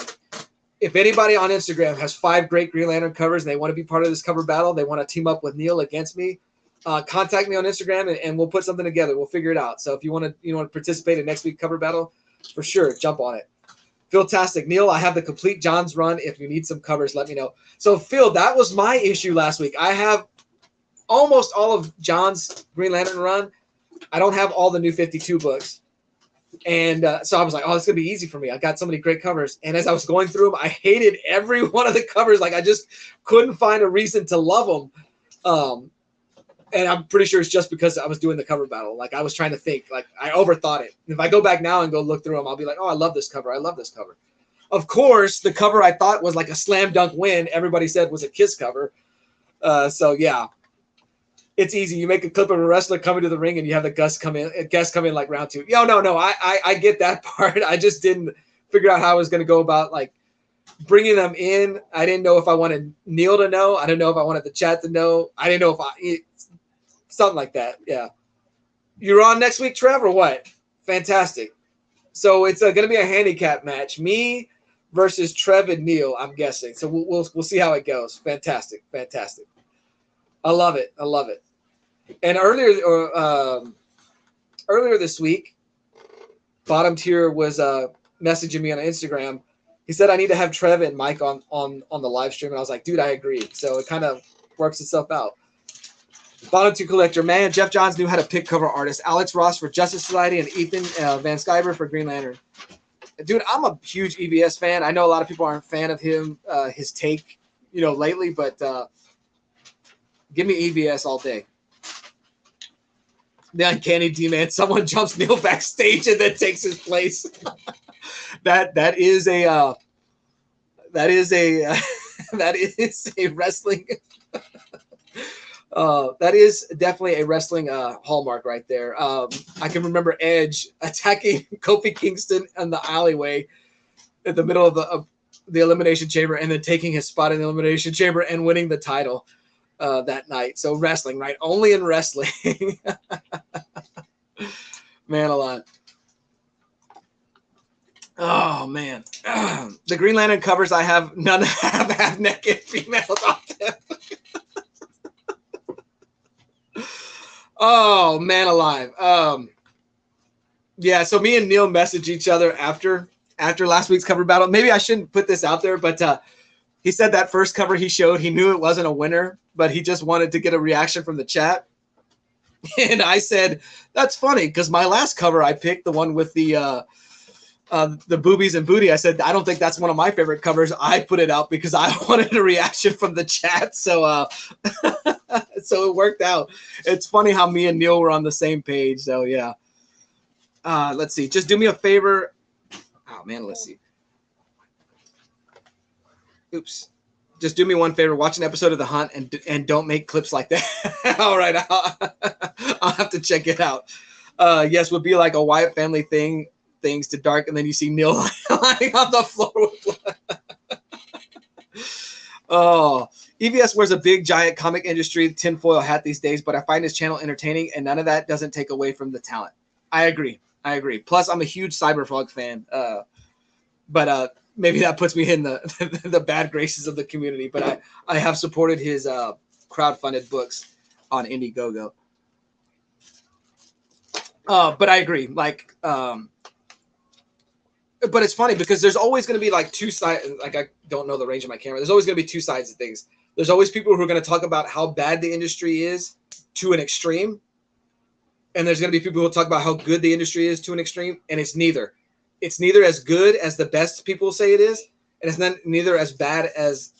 S1: if anybody on Instagram has 5 great Green Lantern covers and they want to be part of this cover battle, they want to team up with Neil against me, contact me on Instagram and we'll put something together. We'll figure it out. So if you want to participate in next week's cover battle, for sure, jump on it. Phil-tastic. Neil, I have the complete John's run. If you need some covers, let me know. So, Phil, that was my issue last week. I have almost all of John's Green Lantern run. I don't have all the new 52 books. And so I was like, oh, it's going to be easy for me. I got so many great covers. And as I was going through them, I hated every one of the covers. Like, I just couldn't find a reason to love them. And I'm pretty sure it's just because I was doing the cover battle. Like, I was trying to think. Like, I overthought it. If I go back now and go look through them, I'll be like, oh, I love this cover. I love this cover. Of course, the cover I thought was like a slam dunk win, everybody said was a Kiss cover. So, yeah. It's easy. You make a clip of a wrestler coming to the ring and you have the guest come in like round 2. No. I get that part. I just didn't figure out how I was going to go about like bringing them in. I didn't know if I wanted Neil to know. I didn't know if I wanted the chat to know. I didn't know if something like that. Yeah. You're on next week, Trev, or what? Fantastic. So it's going to be a handicap match. Me versus Trev and Neil, I'm guessing. So we'll see how it goes. Fantastic. I love it. And earlier this week, Bottom Tier was messaging me on Instagram He said I need to have Trev and Mike on the live stream, and I was like, dude, I agree. So it kind of works itself out. Bottom two collector, man. Jeff Johns knew how to pick cover artists. Alex Ross for Justice Society and Ethan Van Sciver for Green Lantern. Dude, I'm a huge EVS fan. I know a lot of people aren't a fan of him, his take, lately, but give me EVS all day. The Uncanny D-Man. Someone jumps Neil backstage and then takes his place. that is a wrestling. That is definitely a wrestling hallmark right there. I can remember Edge attacking Kofi Kingston in the alleyway in the middle of the Elimination Chamber and then taking his spot in the Elimination Chamber and winning the title that night. So wrestling, right? Only in wrestling. Man alive. Oh, man. The Green Lantern covers I have, none have naked females on them. Oh, man alive. Yeah, so me and Neil messaged each other after last week's cover battle. Maybe I shouldn't put this out there, but he said that first cover he showed, he knew it wasn't a winner, but he just wanted to get a reaction from the chat. And I said, that's funny, because my last cover I picked, the one with the boobies and booty. I said, I don't think that's one of my favorite covers. I put it out because I wanted a reaction from the chat. So so it worked out. It's funny how me and Neil were on the same page. So yeah. Let's see. Just do me a favor. Oh man, let's see. Oops. Just do me one favor. Watch an episode of The Hunt and don't make clips like that. All right. I'll have to check it out. Yes, would be like a Wyatt family things to dark, and then you see Neil lying on the floor with blood. Oh, EVS wears a big giant comic industry tinfoil hat these days, but I find his channel entertaining, and none of that doesn't take away from the talent. I agree. Plus, I'm a huge Cyberfrog fan, but maybe that puts me in the bad graces of the community. But I have supported his crowdfunded books on Indiegogo. But I agree. But it's funny because there's always going to be like two sides. Like, I don't know the range of my camera. There's always going to be two sides of things. There's always people who are going to talk about how bad the industry is to an extreme. And there's going to be people who will talk about how good the industry is to an extreme. And it's neither. It's neither as good as the best people say it is. And it's neither as bad as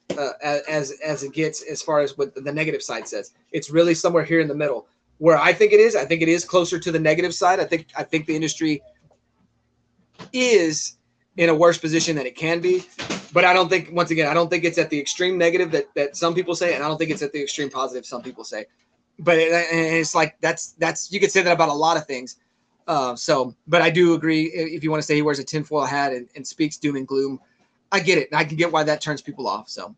S1: it gets as far as what the negative side says. It's really somewhere here in the middle. Where I think it is closer to the negative side. I think the industry is in a worse position than it can be, but I don't think, once again, I don't think it's at the extreme negative that some people say, and I don't think it's at the extreme positive some people say. But it's like that's you could say that about a lot of things. But I do agree. If you want to say he wears a tinfoil hat and speaks doom and gloom, I get it, and I can get why that turns people off. So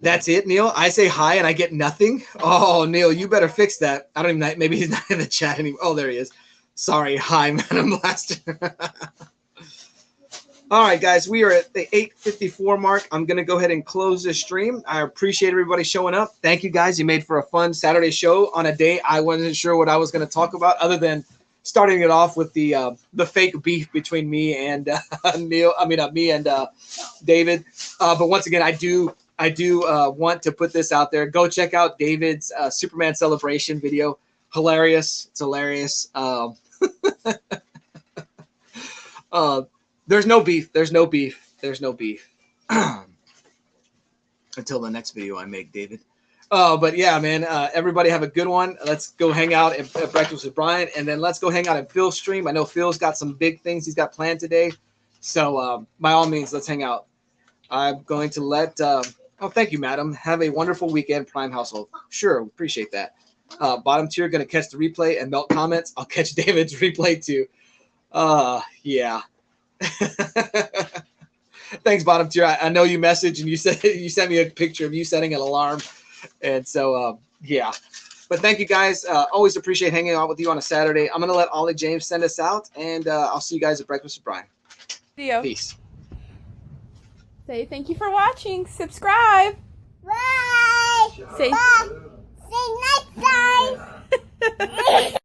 S1: that's it, Neil. I say hi and I get nothing. Oh, Neil, you better fix that. I don't even know. Maybe he's not in the chat anymore. Oh, there he is. Sorry. Hi, Madam Blaster. All right, guys, we are at the 8:54 mark. I'm going to go ahead and close this stream. I appreciate everybody showing up. Thank you, guys. You made for a fun Saturday show on a day I wasn't sure what I was going to talk about, other than starting it off with the fake beef between me and Neil. I mean, me and David. But once again, I do want to put this out there. Go check out David's Superman celebration video. Hilarious. It's hilarious. There's no beef. Until the next video I make, David. But yeah, man, everybody have a good one. Let's go hang out at Breakfast with Brian, and then let's go hang out at Phil's stream. I know Phil's got some big things he's got planned today. So by all means, let's hang out. I'm going to let thank you, madam. Have a wonderful weekend, Prime Household. Sure, appreciate that. Bottom tier, going to catch the replay and melt comments. I'll catch David's replay too. Yeah. Thanks, bottom tier. I know you messaged and you sent me a picture of you setting an alarm, and so yeah. But thank you guys. Always appreciate hanging out with you on a Saturday. I'm gonna let Ollie James send us out, and I'll see you guys at Breakfast with Brian.
S2: Video.
S1: Peace.
S2: Say thank you for watching. Subscribe.
S3: Bye.
S2: Say.
S3: Bye. See you next time.